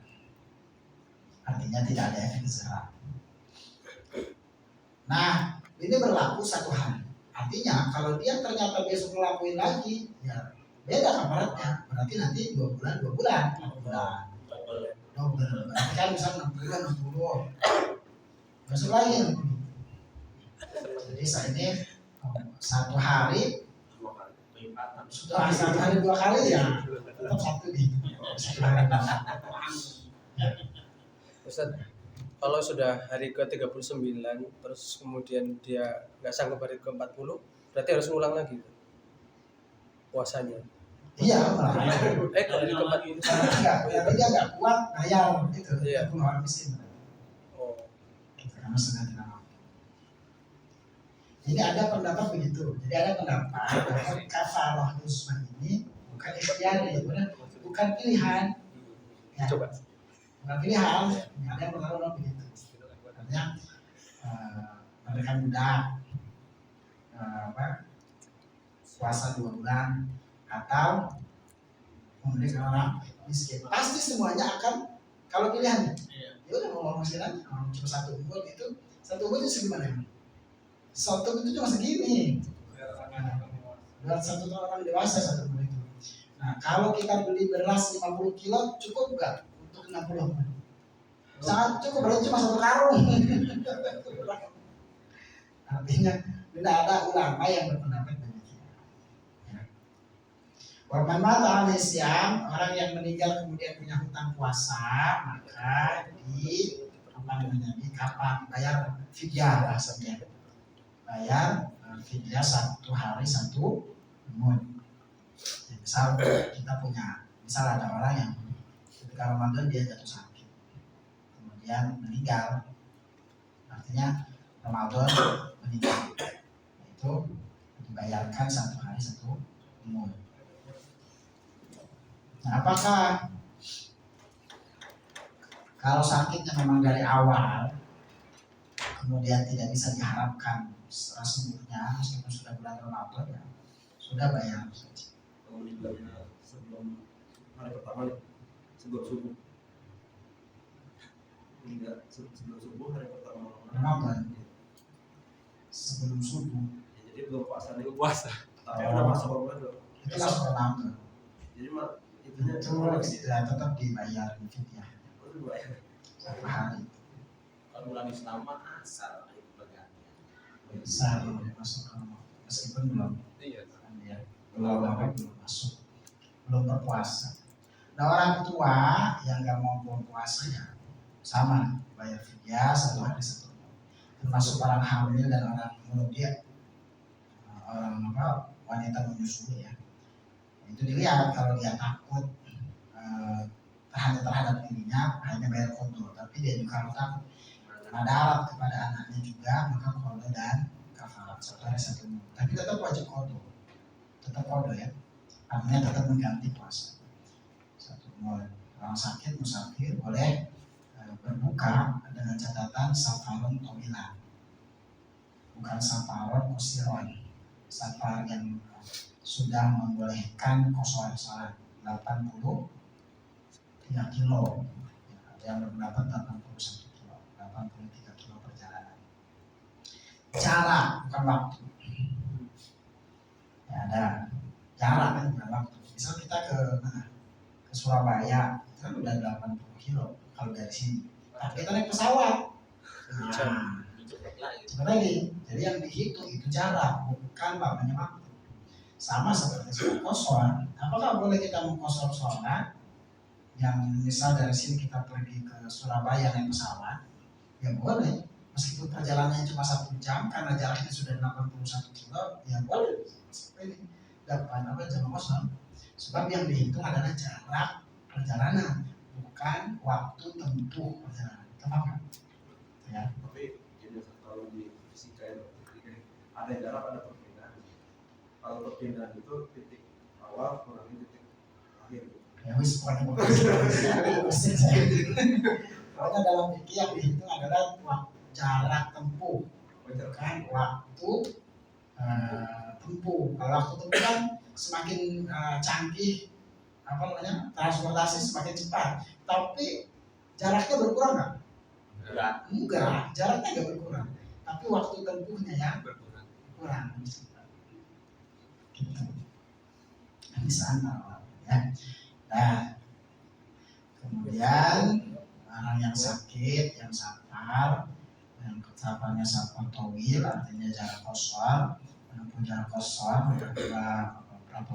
artinya tidak ada efek jerah. Nah ini berlaku 1 hari. Artinya kalau dia ternyata besok ngelakuin lagi, ya beda kafaratnya. Berarti nanti 2 bulan. Double. Berarti kan misalnya 60. Besok lagi. Jadi saat ini 1 hari sudah 1 hari 2 kali ya. Tetap 1 nih. 1 hari. Ustaz, kalau sudah hari ke-39 terus kemudian dia nggak sanggup hari ke-40, berarti harus ngulang lagi puasanya. Iya, Kalau di ke-40 tapi dia nggak kuat bayar itu. Iya. Dia orang miskin. Oh. Karena sudah tidak mampu. Jadi ada pendapat begitu. Jadi ada pendapat bahwa kafarah husna ini bukan ikhtiari, bukan pilihan. Ya. Coba. Bukan pilihan. Ada yang berlaku begitu. Artinya mereka budak. puasa 2 bulan atau memberikan orang miskin, pasti semuanya akan, kalau pilihan ya udah mau orang miskin aja, orang cuma 1 umur itu, 1 umur itu segimana ya? Satu itu cuma segini, buat 1 orang dewasa 1 umur itu. Nah kalau kita beli beras 50 kilo cukup nggak untuk 60 umur? Sangat cukup, berarti cuma 1 karung. Artinya tidak ada ulama yang berpendapat demikian. Waman mata al-isyam, orang yang meninggal kemudian punya hutang puasa, maka di kapan bayar fidyah bahasanya. Bayar fidyah 1 hari 1 mud. Misal kita punya, misal ada orang yang ketika Ramadan dia jatuh sakit, kemudian meninggal, artinya Ramadan meninggal, itu dibayarkan 1 hari 1 mud. Nah, apakah kalau sakitnya memang dari awal, kemudian tidak bisa diharapkan setelah sembuhnya meskipun sudah bulan Ramadan, ya sudah bayar saja. Kalau meninggalnya sebelum hari pertama nih, sebelum subuh, meninggal sebelum subuh hari pertama Ramadan, sebelum subuh, ya, jadi belum puasa nih, puasa. tapi udah masuk Ramadan. itu langsung Ramadan. Jadi mah itunya Itu ya, tetap dibayar fidyah itu dua ya. 1 hari. Kalau bulan Islam mah asal itu pergantian. Bisa masuk ke Ramadan meskipun belum Iya. ya, belum masuk, belum berpuasa. Nah orang tua yang nggak mau berpuasa ya sama, bayar fidyah 1 hari 1 mud. Termasuk orang hamil dan orang dia orang wanita menyusui ya. Itu dilihat, kalau dia takut terhadap dirinya hanya bayar qadha, tapi dia juga kalau takut madarat kepada anaknya juga, maka qadha dan kafarat 1 hari 1 mud. Tapi tetap wajib qadha, tetap qadha ya, artinya tetap mengganti puasa 1 mud. Orang sakit musafir boleh berbuka dengan catatan safarun tawilan, bukan safarun qasiron, safar yang sudah membolehkan kosor salat 83 kilo, ada yang berpendapat 81 kilo, 83 kilo perjalanan. Jarak bukan waktu. Ya, ada jarak kan bukan waktu. Misal kita ke mana? Ke Surabaya, itu kan udah 80 kilo kalau dari sini. Tapi kita naik pesawat. Nah, cepet lagi. Jadi yang dihitung itu jarak, bukan lamanya waktu. Sama seperti sholat kosor. Apakah boleh kita mengkosor sholat yang misal dari sini kita pergi ke Surabaya naik pesawat? Ya boleh, meskipun perjalanannya cuma 1 jam karena jaraknya sudah 81 kilo, ya boleh. Ini dapat jam kosor. Sebab yang dihitung adalah jarak perjalanan, bukan waktu tempuh perjalanan. Paham kan? Ya. Tapi jadi kalau di fisika itu ada jarak, ada perpindahan. Kalau perpindahan itu titik awal kurangi titik akhir. Ya wis pokoknya pokoknya dalam fikih yang dihitung adalah jarak tempuh, bukan waktu tempuh. Kalau waktu tempuh kan semakin canggih transportasi semakin cepat, tapi jaraknya berkurang nggak? Enggak, jaraknya nggak berkurang, tapi waktu tempuhnya yang berkurang. Gitu. Ini sama ya. Nah, kemudian orang yang sakit, yang safar, yang safarnya safar tawil, artinya jarak kosor, menempuh jarak kosor, berapa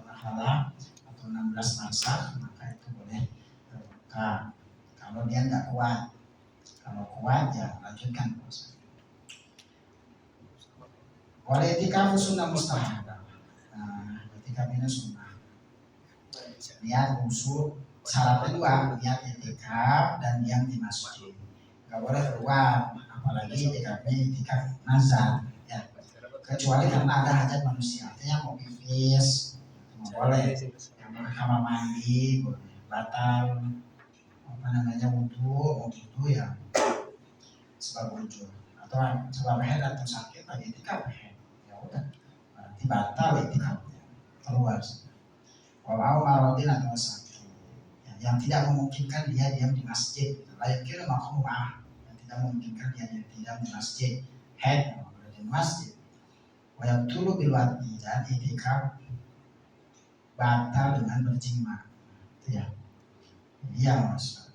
marhalah atau 16 masa, maka itu boleh berbuka. Kalau dia nggak kuat, kalau kuat ya lanjutkan puasa. Boleh itikaf sunnah mustahab. Nah, itikaf ini sunnah. Niat khusyuk, syaratnya 2, niat itikaf dan diam di masjid. Gak boleh keluar, apalagi itikaf nazar, ya. Kecuali karena ada hajat manusia, artinya mau pipis, boleh. Yang mau kamar mandi, boleh. Batal, wudhu ya, sebab wujud atau sebab head atau sakit lagi itikaf head, ya berarti batal itikafnya, keluar. Walau marodin atau sakit, yang tidak memungkinkan dia diam di masjid, lain kira makrumah, yang tidak memungkinkan dia diam di masjid, head berada di masjid. Wayang tulu bilwati, dan itikaf batal dengan berjima, itu ya. Iya mas.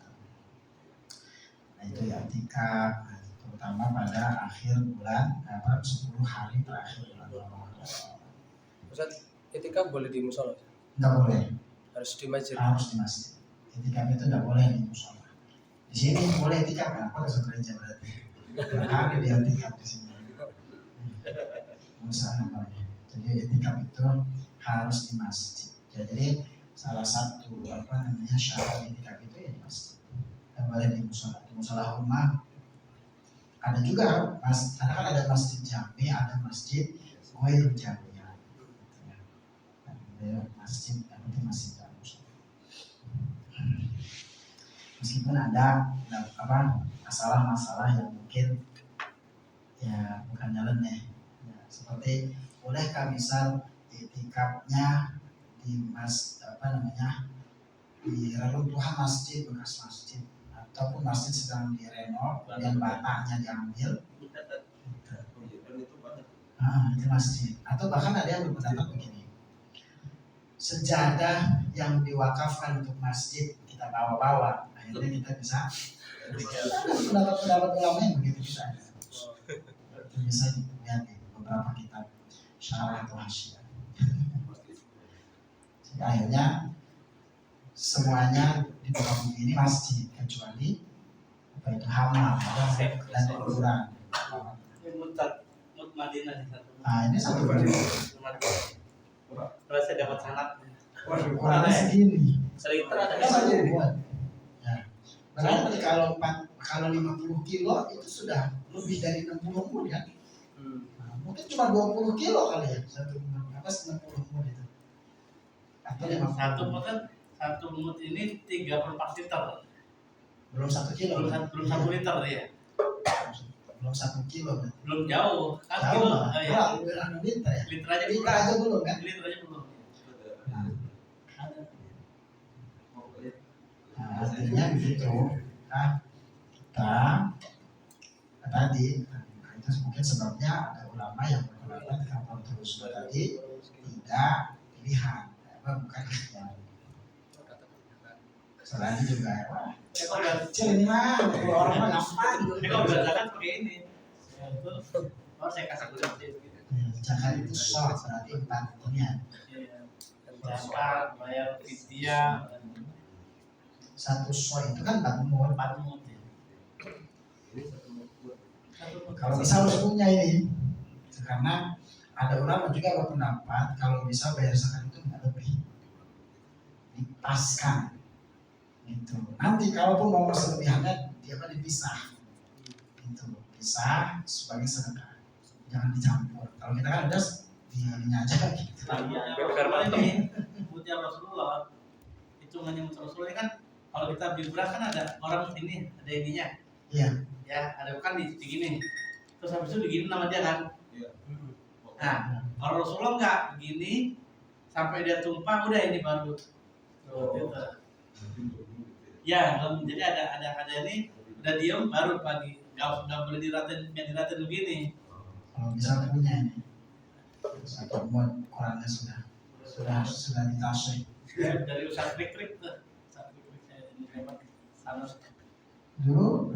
Nah itu ya itikaf, terutama pada akhir bulan 10 hari terakhir bulan Ramadan. Ustaz, etika boleh di musola? Nggak boleh, Harus di masjid. harus di masjid. Itikaf itu nggak boleh di musola. Di sini boleh itikaf, kenapa ke gereja berarti? Karena dia itikaf di sini. Musola namanya. Jadi itikaf itu harus di masjid. Jadi salah satu syarat itikaf itu ya di masjid. Nggak boleh di musola. Di musola rumah ada juga karena kan ada masjid jami, ada masjid ghairul jami. Masjid yang penting masjid dalam musola. Meskipun ada masalah-masalah yang mungkin ya bukan nyeleneh, ya, seperti bolehkah misal itikafnya di di reruntuhan masjid, bekas masjid, ataupun masjid sedang direnov dan batanya diambil, itu masjid. Atau bahkan ada yang berpendapat begini, sejadah yang diwakafkan untuk masjid kita bawa-bawa, akhirnya kita bisa pendapat ulama yang begitu bisa ada. Itu bisa dilihat di beberapa kitab syarah atau hasyiah. Jadi akhirnya semuanya di muka bumi ini masjid kecuali itu hamal dan kuburan. Madinah di satu. Nah ini satu Kalau saya dapat sangat. ukurannya segini. Seliter ada Ini satu buat. Ya. Berarti kalau 50 kilo itu sudah lebih dari 60 mud ya. Nah, mungkin cuma 20 kilo kali ya satu 60 mud itu. Atau 50. Satu mut ini 34 liter. Belum 1 kilo. Belum 1 liter ya. Belum 1 kilo. Belum jauh. Kan Jauh kilo. lah. Ya. Kurang liter ya. Liter aja Liter aja belum kan? Liter aja belum. Nah, artinya begitu. Nah, kita tadi itu mungkin sebabnya ada ulama yang berpendapat kalau terus tadi tidak pilihan, bukan ikhtiar. Selain juga, wah, kecil ini mah, kalau orang mah gampang. Kalau belajar pakai ini. Saya kasih dulu. Zakat itu sah berarti 4 punya. Zakat, bayar fidyah, 1 soy itu kan 4 mut. 4 mut. Kalau bisa harus punya ini, karena ada ulama juga berpendapat kalau bisa bayar zakat itu nggak lebih, dipaskan. Gitu. Nanti kalaupun mau selebihannya dia akan dipisah, gitu, pisah sebagai sedekah, jangan dicampur. Kalau kita kan udah dianya aja gitu. Ini mutnya Rasulullah, hitungannya mutnya Rasulullah ini kan kalau kita beli beras kan ada orang ini ada ininya, Iya. ya ada kan digini, terus habis itu digini nama dia kan. Nah kalau Rasulullah enggak begini sampai dia tumpah udah ini baru. Ya, jadi ada ini udah diem baru pagi, nggak boleh diratain begini. Kalau bisa punya ini, satu mut ukurannya sudah ditasik. Dari usaha krik tuh, saya ini hebat sama. Dulu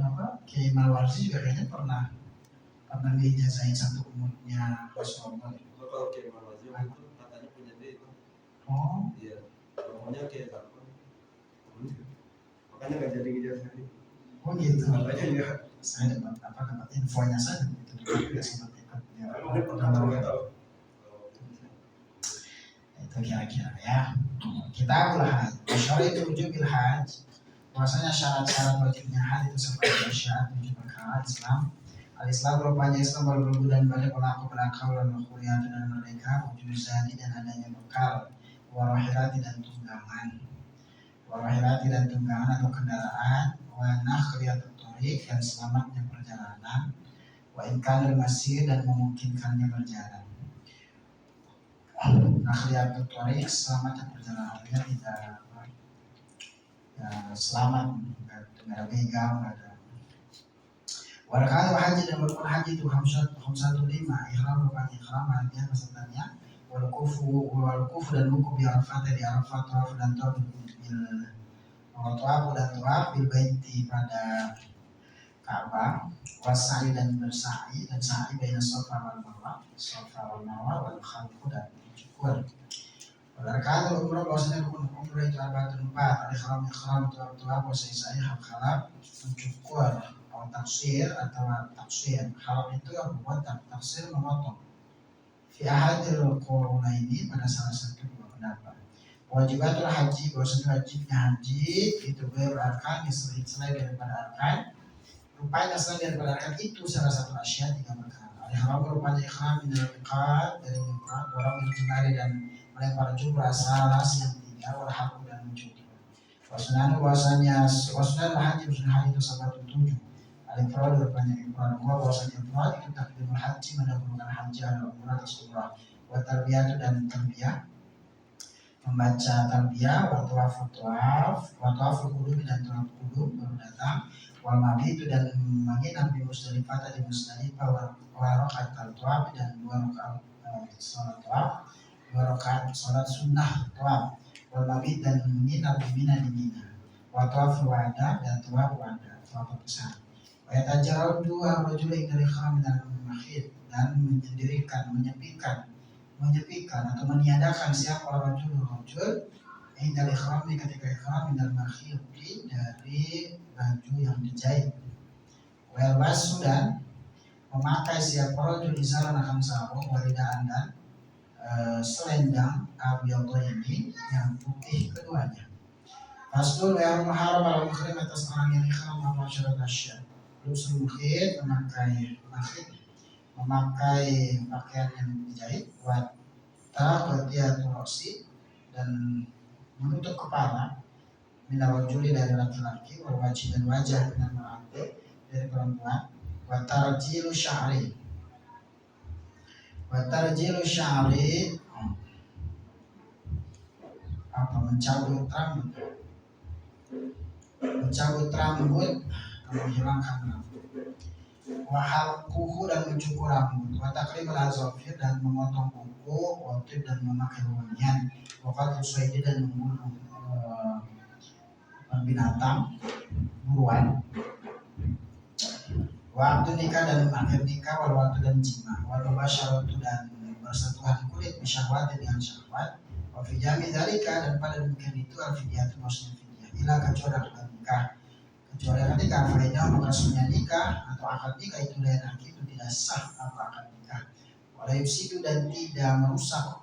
Kiai Malwarsi juga kayaknya pernah diijazahin 1 umurnya Rasulullah. Kalau kayak Malaysia itu katanya punya dia itu. Oh, Iya. Pokoknya kayak apa? Makanya nggak jadi ngejazahin. oh gitu. Makanya ya. Saya dapat infonya saja itu juga sempat ikut. Ya, Emang dia pernah nggak tahu. itu kira-kira ya. Kita ulah syarat itu wujubil haj. Bahwasanya syarat-syarat wajibnya haj itu seperti syarat wujud perkara Islam. Al-Islam rupanya Islam berbudu dan balik pelaku berakal dan berkuliah dan mereka wujud zadi dan adanya bekal, warahirati dan tunggangan, atau kendaraan, wanah kelihatan torik dan selamatnya perjalanan, wa imkanul masir dan memungkinkannya berjalan. Akhirnya Tarik selamat perjalanan, artinya tidak ya, selamat, nggak ada begal, nggak ada. Warkal haji dan rukun haji itu hamsatu lima, ihram merupakan ihram, artinya pesertanya walukufu dan wukuf di Arafat, di Arafat, tawaf dan tawaf dan tawaf bil baiti pada Ka'bah, wasai dan bersa'i dan sa'i baina Safa wal Marwah wal khalqu dan cukur. Warkal umrah bahwasanya rukun umrah itu arba'atun empat, ihram tawaf wasai halak mencukur atau taksir halal itu yang membuat taksir memotong fi ahadil qaulaini pada salah satu dua pendapat. Wajibatul haji bahwasanya wajibnya haji itu berarkan selain daripada arkan, rupanya selain daripada arkan itu salah satu asya tiga perkara. Ihram rupanya ihram dari miqat orang berjumari dan melempar jumrah salas yang tiga, walhaku dan mencukur. Bahwasanya haji itu sahabat tujuh. Al-Ifrad rupanya ifrad, bahwasanya ifrad itu takdimul haji mendahulukan haji ala umrah atas umrah, wa tarbiyah dan tarbiyah membaca tarbiyah, wa tawaf qudum dan tawaf qudum baru datang, wal mabitu dan menginap di Musdalifah di Musdalifah, wa rakaat tawaf dan dua rakaat salat tawaf, dua rakaat salat sunnah tawaf, wal mabit dan menginap di Mina, wa tawaf wada dan tawaf wada, tawaf besar. Ayat ajarau dua rajul yang dari kham dan makhid dan menyepikan atau meniadakan siapa rajul yang dari kham ketika ikhram dan makhid dari baju yang dijahit. Wal basu dan memakai siapa rajul di sana akan sarung walidaan dan selendang abiyadho ini yang putih keduanya. Faslun yang haram al-muhrim atas orang yang ikhram apa syarat asya. Lusul mukhid memakai pakaian yang dijahit, waqtiyatul ra'si dan menutup kepala, minal wajuli dari laki-laki, wal wajhi dan wajah minal mar'ati dari perempuan, wa tarjilu sya'ri apa mencabut rambut menghilangkan rambut, wahal kuku dan mencukur rambut, wataklimul azafir dan memotong kuku, watib dan memakai wangian, wakal susaidi dan membunuh binatang buruan, waktu nikah dan akhir nikah, wal waktu dan jima, wal mubasyaratu dan bersentuhan kulit bisyahwat dengan syahwat, wa fi jami dzalika dan pada demikian itu al-fidyatu maksudnya fidyah, ila kecuali akad nikah. Kecuali ketika faedah maksudnya nikah atau akad nikah itu lain lagi, itu tidak sah apa akad nikah. Wala yufsidu dan tidak merusak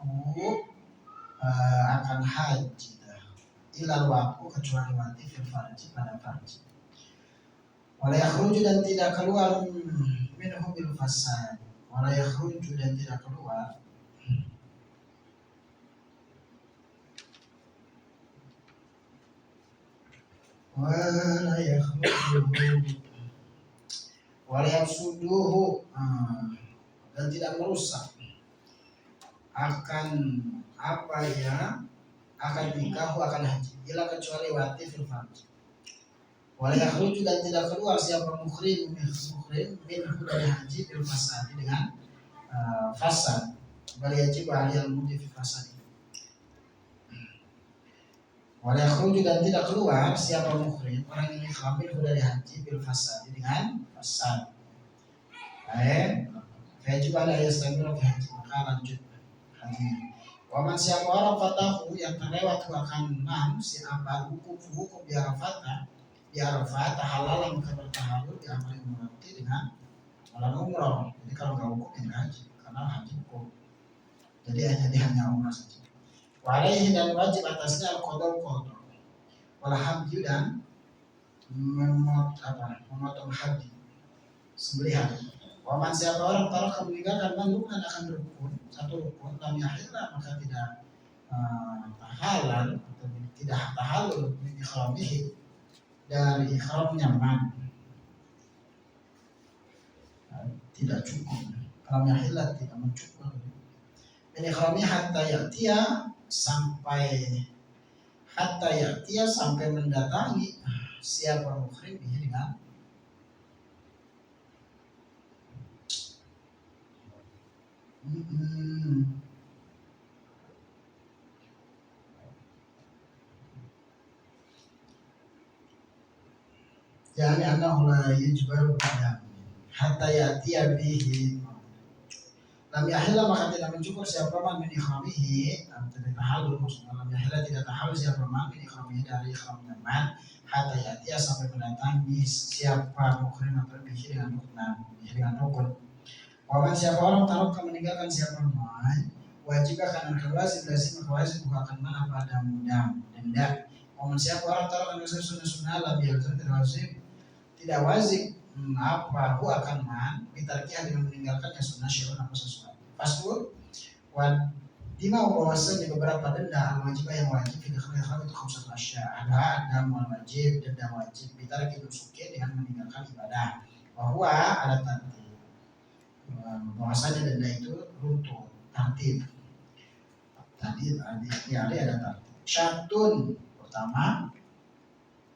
akan haji ilal waqu kecuali mati fil farji pada farji. Wala yakhruju dan tidak keluar minhu bil fasad. Wala yakhruju dan tidak keluar wala yafsuduhu dan tidak merusak akan apa ya akan nikah akan haji ila kecuali wati fil farj. Wala yakhruju dan tidak keluar siapa muhrim minhu dari haji bil fasad dengan fasad, bal yajib aliyal mudi fi fasad. Wala yakhruju dan tidak keluar siapa muhrim orang yang ikhram dari haji bil fasad dengan fasad. Wajib ala yastamiru fi haji maka lanjut haji. Waman siapa orang fatahu yang terlewat akan si apa hukum di Arafat halal maka bertahalul di amal umrati dengan amalan umrah. Jadi kalau nggak hukum ya haji karena haji hukum. Jadi hanya umrah saja. Walaihi dan wajib atasnya al-qadha wal hadyu dan memotong hadi sembelihan. Waman siapa orang tarak meninggalkan mandukan akan rukun satu rukun lam yahillah maka tidak halal atau tidak tahalul min ikhramihi dari ikhramnya man tidak cukup lam yahillah tidak mencukup Ini ikhramnya hatta ya'tiya sampai mendatangi siapa muhrim dengan yani annahu la yujbaru pada hatta ya'tiya bihi lam yahilla maka tidak mencukur siapa man min ikhramihi tidak tahallul maksudnya lam yahilla tidak tahallul siapa man min ikhramihi dari ikhram man hatta ya'tiya sampai mendatangi siapa muhrim atau bihi dengan rukun. Waman siapa orang taruh meninggalkan siapa man wajib akan wajib lazim akan man apa denda. Waman siapa orang taruh sunnah lam yalzam tidak wajib apa hu akan man bitarkiha dengan meninggalkannya sunnah syai'un apa sesuatu. Fasbur wa dima bahwasanya di beberapa denda al-wajib yang wajib fi dakhil itu khamsat asya. Ada wajib denda wajib bitarki nusuki dengan meninggalkan ibadah. Bahwa ada tartib. Bahwasanya denda itu runtut tartib. Tadi ada tartib. Syartun pertama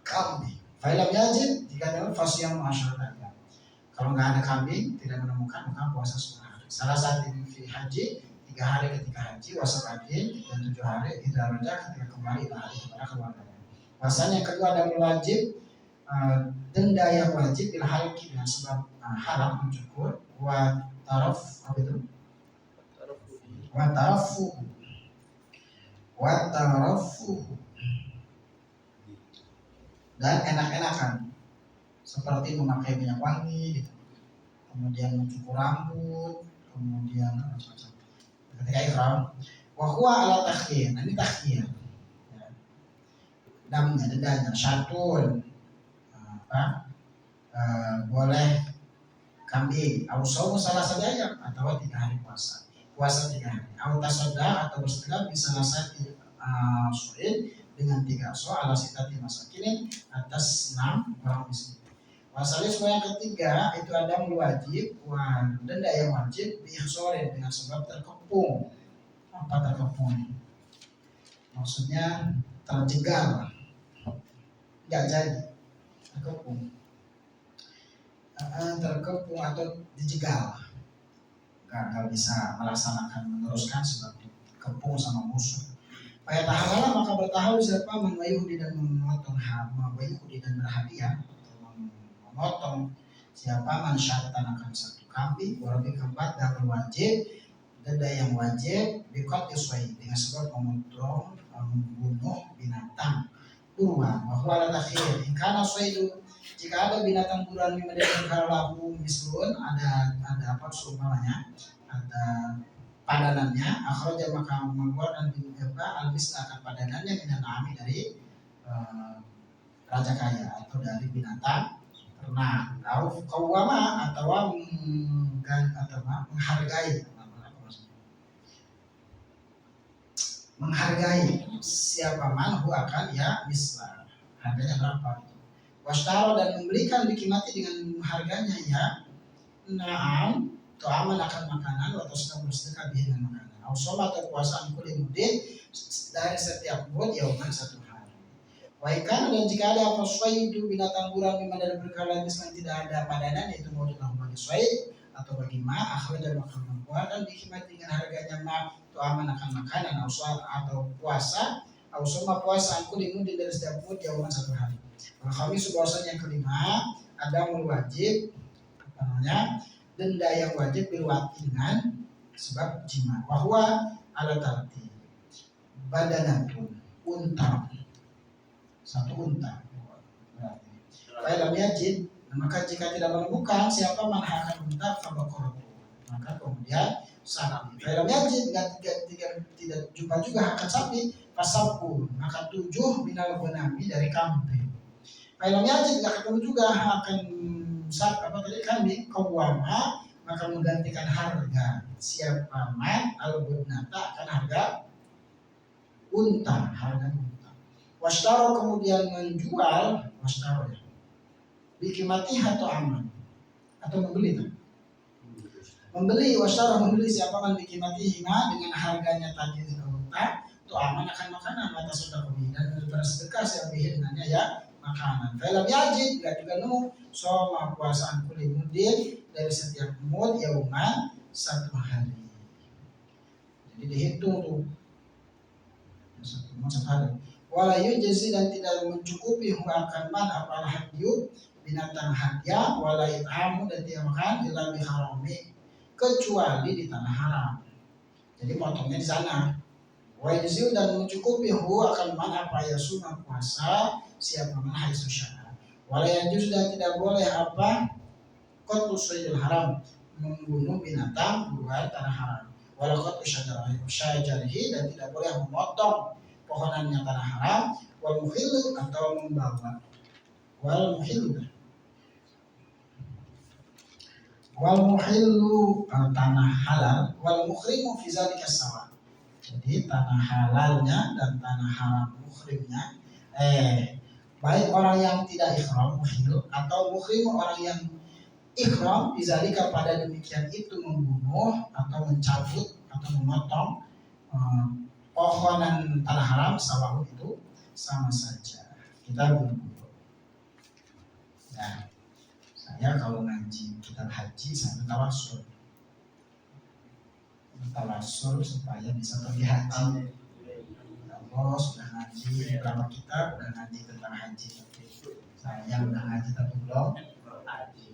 kambing. Fa'ilam yajib jika dalam fase yang masyarakat. Kalau nggak ada kambing tidak menemukan maka puasa 10 hari. Salah satu fi haji 3 hari ketika haji, wasabadin dan 7 hari idza raja ketika kembali lagi kepada keluarganya. Puasanya yang kedua ada wajib denda yang wajib bil halqi dengan sebab haram mencukur wa taraf apa itu? Wa tarafu dan enak-enakan seperti memakai minyak wangi gitu. Kemudian mencukur rambut, kemudian macam-macam. Ketika ihram, wa huwa ala takhir. Ini takhir. Ya. Dendanya syatun. Boleh kambing, atau salah satu ayam atau 3 hari puasa. Puasa 3 hari. Atau tasaddah atau bersedekah bisa nasati suin dengan 3 soal sitati masakin atas 6 orang miskin. Masalah yang ketiga itu ada wajib denda yang wajib bihsore dengan sebab terkepung. Apa terkepung? Maksudnya terjegal, nggak jadi terkepung, atau dijegal, nggak bisa melaksanakan meneruskan sebab dikepung sama musuh. Pada tahalala maka bertahal siapa menwayuhudi dan memotong menwayuhudi dan berhadiah memotong siapa mensyaratan akan 1 kambing walaupun keempat dan berwajib denda yang wajib bikot iswai dengan sebab membunuh binatang buruan bahwa ada takhir karena swaidu jika ada binatang buruan memiliki lahu mislun ada apa seumpamanya ada padanannya akhraja maka mengeluarkan al-misla akan padanannya minan ami dari raja kaya atau dari binatang ternak atau kawama atau menghargai siapa manhu akan ya misla harganya berapa wastaro dan membelikan dikimati dengan harganya ya naam atau aman akan makanan atau sedang bersedekah dengan makanan. Ausoma atau puasa kulit mudin dari setiap buat yauman 1 hari. Waikan dan jika ada apa swaidu binatang buram di mana berkala yang tidak ada padanan yaitu wujud bagi swaid atau bagi ma akhir dan makan mengeluarkan dikimati dengan harganya ma itu aman akan makanan atau puasa. Ausoma puasa kulit mudin dari setiap buat yauman 1 hari. Kalau kami puasanya yang kelima ada wajib namanya denda yang wajib bilwatingan sebab jima bahwa ala tarti badanatun unta 1 unta berarti fa'ilam yajid maka jika tidak menemukan siapa manhakan unta fabakoratu maka kemudian sapi fa'ilam yajid tidak jumpa juga akan sapi pasabun maka 7 minal gonami dari kambing fa'ilam yajid tidak ketemu juga akan kambing kawama maka menggantikan harga siapa man al-budnata akan harga unta washtaro kemudian menjual washtaro ya bikimati atau aman atau membeli membeli siapa man bikimatihinga dengan harganya tadi unta itu aman akan makanan atas sedekah dan bersedekah siapa dengannya ya makanan. Film yajib gak juga nemu soma puasaan kulimudin dari setiap mud yauman 1 hari. Jadi dihitung tuh 1 mud 1 hari. Wala yujzi dan tidak mencukupi akan man apalah hadyu binatang hadiah wala it'amu dan tidak makan illa biharami kecuali di tanah haram. Jadi potongnya di sana. Wa yujzi dan mencukupi akan man apa ya sunnah puasa siapa man haitsu syaa. Wala yajuz dan tidak boleh apa qatlu sayyidil haram membunuh binatang buruan tanah haram. Wala qatlu syajarihi dan tidak boleh memotong pohonannya tanah haram wal muhillu atau membawa wal muhillu tanah halal wal muhrimu fi zalika sawa. Jadi tanah halalnya dan tanah haram muhrimnya baik orang yang tidak ihram muhil atau muhrim orang yang ihram bizalika pada demikian itu membunuh atau mencabut atau memotong pohonan tanah haram sawah itu sama saja. Kita berburu. Nah, saya kalau ngaji kitab haji saya bertawasul supaya bisa pergi haji. Allah sudah ngaji beberapa kitab, udah ngaji tentang haji. Saya udah ngaji tapi belum haji.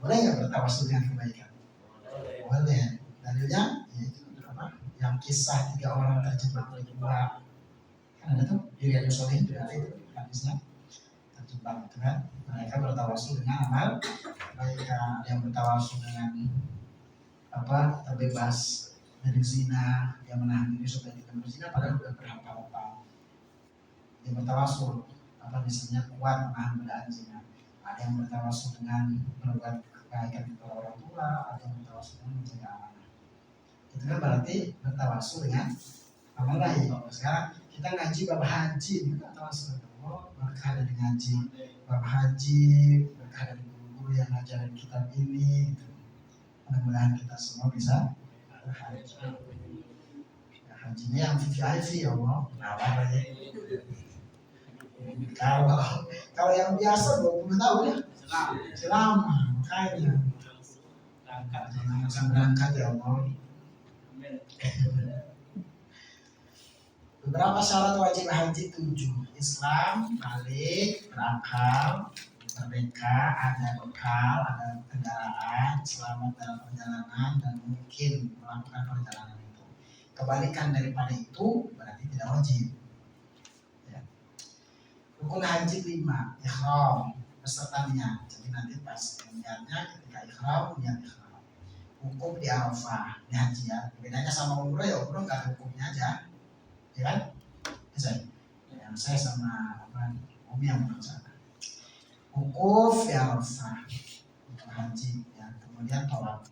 Boleh nggak bertawasul dengan kebaikan? Boleh. Dalilnya yaitu yang kisah 3 orang terjebak di gua kan ada tuh di Riyadhus Shalihin ada itu hadisnya terjebak itu kan mereka bertawasul dengan amal baik ada yang bertawasul dengan terbebas dari zina dia menahan diri supaya tidak berzina padahal sudah berhafal dia bertawasul misalnya kuat menahan godaan zina ada yang bertawasul dengan berbuat kebaikan kepada orang tua ada yang bertawasul dengan menjaga amanah itu kan berarti bertawasul dengan amal baik. Sekarang kita ngaji bab haji itu tawasul berkah dari ngaji bab haji berkah dari guru yang ngajarin kitab ini gitu. Mudah-mudahan kita semua bisa berhaji hajinya yang VIP ya Allah kenapa aja kalau yang biasa 20 tahun ya selama makanya jangan berangkat ya Allah. Beberapa syarat wajib haji 7. Islam, balik, berakal, merdeka, ada bekal, ada kendaraan, selamat dalam perjalanan dan mungkin melakukan perjalanan itu. Kebalikan daripada itu berarti tidak wajib. Ya. Rukun haji 5, ihram beserta niat. Jadi nanti pas niatnya ketika ihram, niat ihram. Hukum di Arafah, di haji ya. Bedanya sama umroh ya umroh nggak ada hukumnya aja, ya kan? Yang saya sama Umi yang berencana. Wukuf di Arafah untuk haji ya. Kemudian tawaf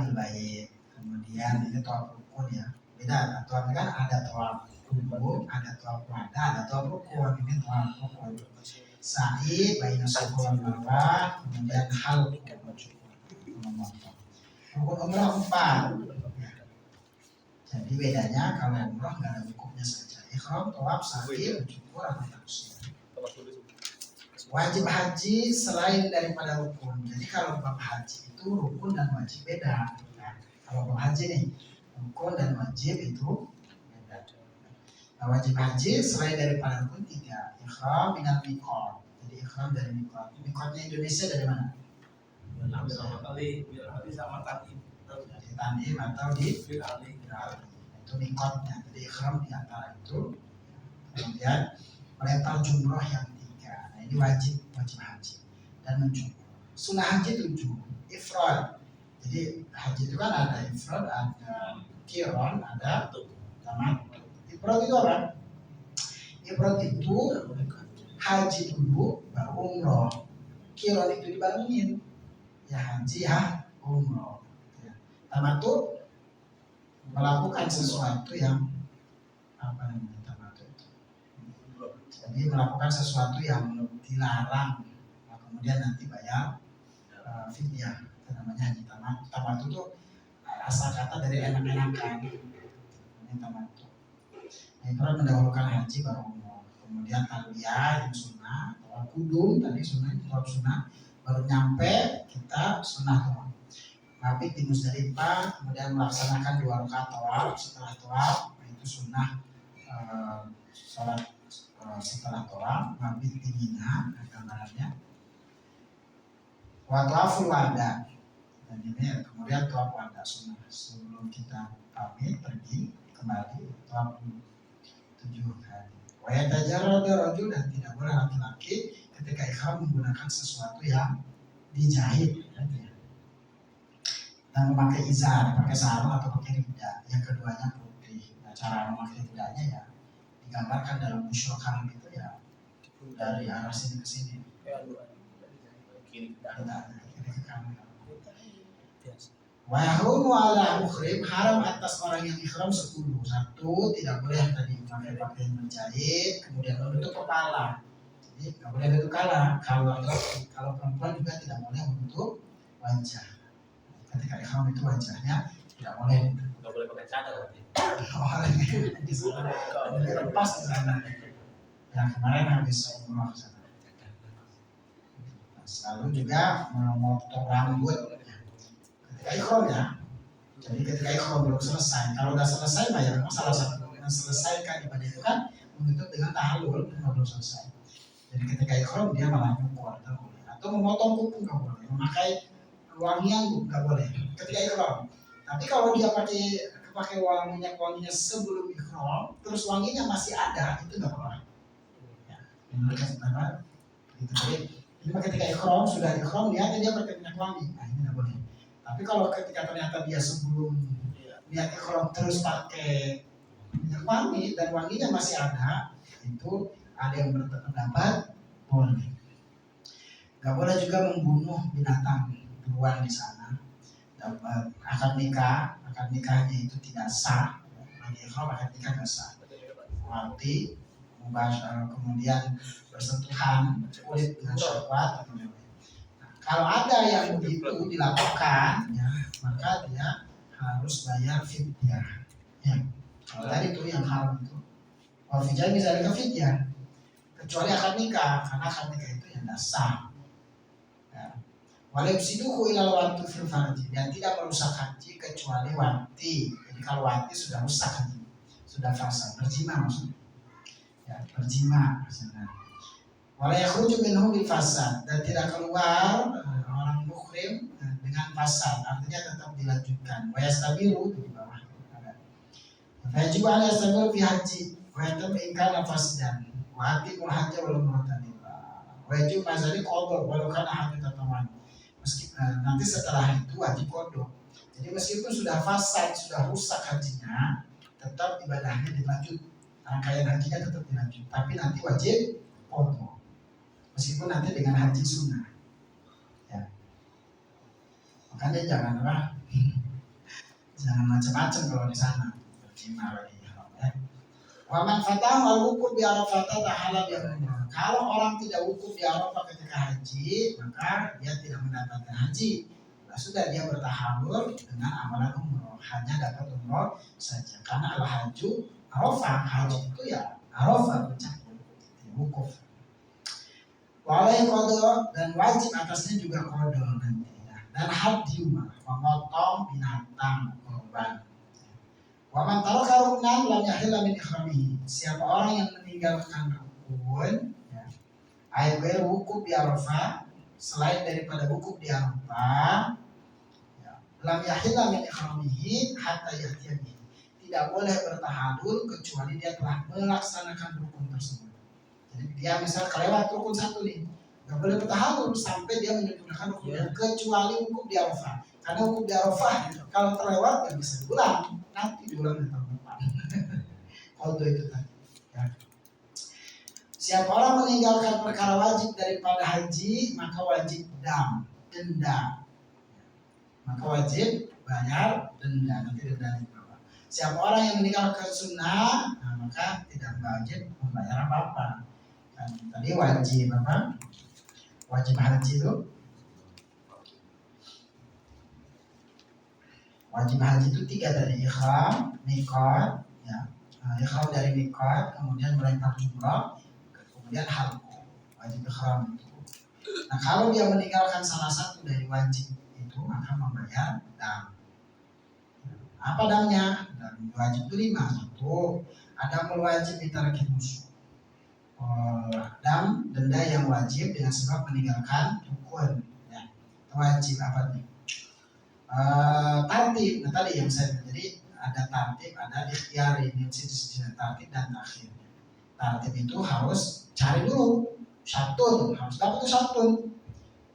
bil bait. Kemudian ini tawaf rukun ya. Beda, tawaf kan ada tawaf rukun, ada tawaf wada, ada tawaf rukun. Ini tawaf rukun. Sa'i baina Safa wal Marwah, kemudian halq. Rukun umrah 4. Jadi bedanya kalau umrah nggak ada hukumnya saja. Ihram, tawaf, sa'i, cukur atau taksir. Wajib haji selain daripada rukun. Jadi kalau bab haji itu rukun dan wajib beda. Nah, kalau bab haji nih rukun dan wajib itu beda. Nah, wajib haji selain daripada rukun 3. Ihram minal miqat. Jadi ihram dari miqat. Miqatnya Indonesia dari mana? Sama kali biar sama tadi Di Tanim atau di Firali. Itu miqatnya. Jadi ihram di antara itu. Kemudian melempar jumroh yang 3. Nah ini wajib haji dan mencukur. Sunnah haji 7. Ifrad. Jadi haji itu kan ada ifrad, ada qiran, ada tamattu. Ifrad itu apa? Ifrad itu haji dulu baru umroh. Qiran itu dibarengin. Ya haji ya umroh. Ya. Tamattu melakukan sesuatu yang apa namanya tamattu itu. Jadi melakukan sesuatu yang dilarang, nah, kemudian nanti bayar fidyah. namanya haji tamattu. Tamattu itu asal kata dari enak-enakan, ini tamattu. Ifrad mendahulukan haji baru umroh, kemudian talbiyah yang sunnah, tawaf kudum tadi sunnah, tawaf sunnah, baru nyampe kita sunnah tawaf. Mabit di Musdalifah, kemudian melaksanakan 2 rakaat tawaf. Setelah tawaf itu sunnah sholat setelah tawaf. Mabit di Mina gambarannya. Wa tawaful wada, dan ini kemudian tawaf wada sunnah sebelum kita pamit pergi kembali tawaf 7 kali. Wa yatajarradu rajul, dan tidak boleh laki-laki ketika ihram menggunakan sesuatu yang dijahit. Dan memakai izar, pakai sarung atau pakai rida, yang keduanya putih. Nah, cara memakai ridanya ya digambarkan dalam Busyra Karim itu ya dari arah sini ke sini. Kiri Kita kiri ke kanan. Biasa. Wa yahrumu ala muhrim, haram atas orang yang ihram 10. 1, tidak boleh tadi memakai pakaian menjahit, kemudian menutup kepala. Jadi nggak boleh menutup kepala. Kalau perempuan juga tidak boleh menutup wajah. Ketika ihram itu wajahnya tidak boleh nggak boleh pakai cadar berarti. di sana, lepas di sana. Ya kemarin habis umroh ke sana. Lalu juga memotong rambut ketika ihram ya. Jadi ketika ihram belum selesai. Kalau udah selesai, ya memang salah satu menyelesaikan ibadah itu kan menutup dengan tahallul, belum selesai. Jadi ketika ihram dia malah nyukur, atau memotong kuku nggak boleh, memakai wangian nggak boleh ketika ihram. Tapi kalau dia pakai wanginya sebelum ihram, terus wanginya masih ada, itu nggak apa-apa. Ya, menurut apa? Jadi ketika ihram sudah ihram dia pakai minyak wangi, nah ini nggak boleh. Tapi kalau ketika ternyata dia sebelum niat ihram terus pakai minyak wangi dan wanginya masih ada, itu ada yang berpendapat boleh. Gak boleh juga membunuh binatang buruan di sana. Akad nikahnya itu tidak sah. Bagi ihram akad nikah tidak sah. Mati, kemudian bersentuhan kulit dengan syahwat. Kalau ada yang begitu dilakukan, ya, maka dia harus bayar fidyah. Ya, kalau tadi itu yang haram itu, kalau fidyah misalnya fidyah, kecuali akad nikah, karena akad nikah itu yang tidak sah. Walibsiduhu ilal wati fil farji, dan tidak merusak haji kecuali wati. Jadi kalau wati sudah rusak haji, sudah fasa, berjima maksudnya. Ya, berjima misalnya. Wala yakhruju minhu bil fasad, dan tidak keluar orang muhrim dengan fasad, artinya tetap dilanjutkan. Wa yastabiru di bawah ada. Wajib ala yastabiru fi haji, wa yatam ingkana fasidan. Wa atimul hajja wal umrata. Wajib mazali qadha walau kana hajju tatawan. Nanti setelah itu wajib qadha. Jadi meskipun sudah fasad, sudah rusak hajinya, tetap ibadahnya dilanjut. Rangkaian hajinya tetap dilanjut, tapi nanti wajib qadha. Meskipun nanti dengan haji sunnah. Ya. Makanya jangan macam-macam kalau di sana. Berjima lagi ya. Wa man fatahu al-wukuf bi Arafah tahala bi umrah. Kalau orang tidak wukuf di Arafah ketika haji, maka dia tidak mendapatkan haji. Nah, sudah dia bertahalul dengan amalan umroh, hanya dapat umroh saja. Karena al-haju Arafah, haji itu ya Arafah mencakup wukuf. Walai qadha, dan wajib atasnya juga qadha nanti. Dan hadyu, memotong binatang korban. Wa man taraka ruknan lam yahilla min ikhramihi. Siapa orang yang meninggalkan rukun, ya, ayat wukuf di Arafah, selain daripada wukuf di Arafah, ya, lam yahilla min ikhramihi hatta yahtiyabihi. Tidak boleh bertahalul kecuali dia telah melaksanakan rukun tersebut. Jadi dia misal kelewat rukun 1 nih, nggak boleh bertahalul sampai dia menyempurnakan rukun, kecuali wukuf di Arafah. Karena wukuf di Arafah kalau terlewat nggak bisa diulang, nanti diulang di tahun depan. Kalau itu tadi. Ya. Siapa orang meninggalkan perkara wajib daripada haji, maka wajib denda. Maka wajib bayar denda, nanti dendanya berapa. Siapa orang yang meninggalkan sunnah, nah, maka tidak wajib membayar apa-apa. Kan, tadi wajib apa? Wajib haji itu Wajib haji itu 3 tadi, ihram, miqat, ya. Ihram dari miqat, kemudian melempar jumrah, kemudian halqah. Wajib ihram itu. Nah, kalau dia meninggalkan salah satu dari wajib itu, maka membayar dam. Apa damnya? Dam wajib itu 5. Satu, adamul wajib bitarki musuh. Dam, denda yang wajib dengan sebab meninggalkan rukun. Ya, wajib apa nih? Tartib, nah tadi yang saya jadi ada tartib, ada ikhtiar, ini sisi tartib dan takhir. Tartib itu harus cari dulu syatun, harus dapat tuh syatun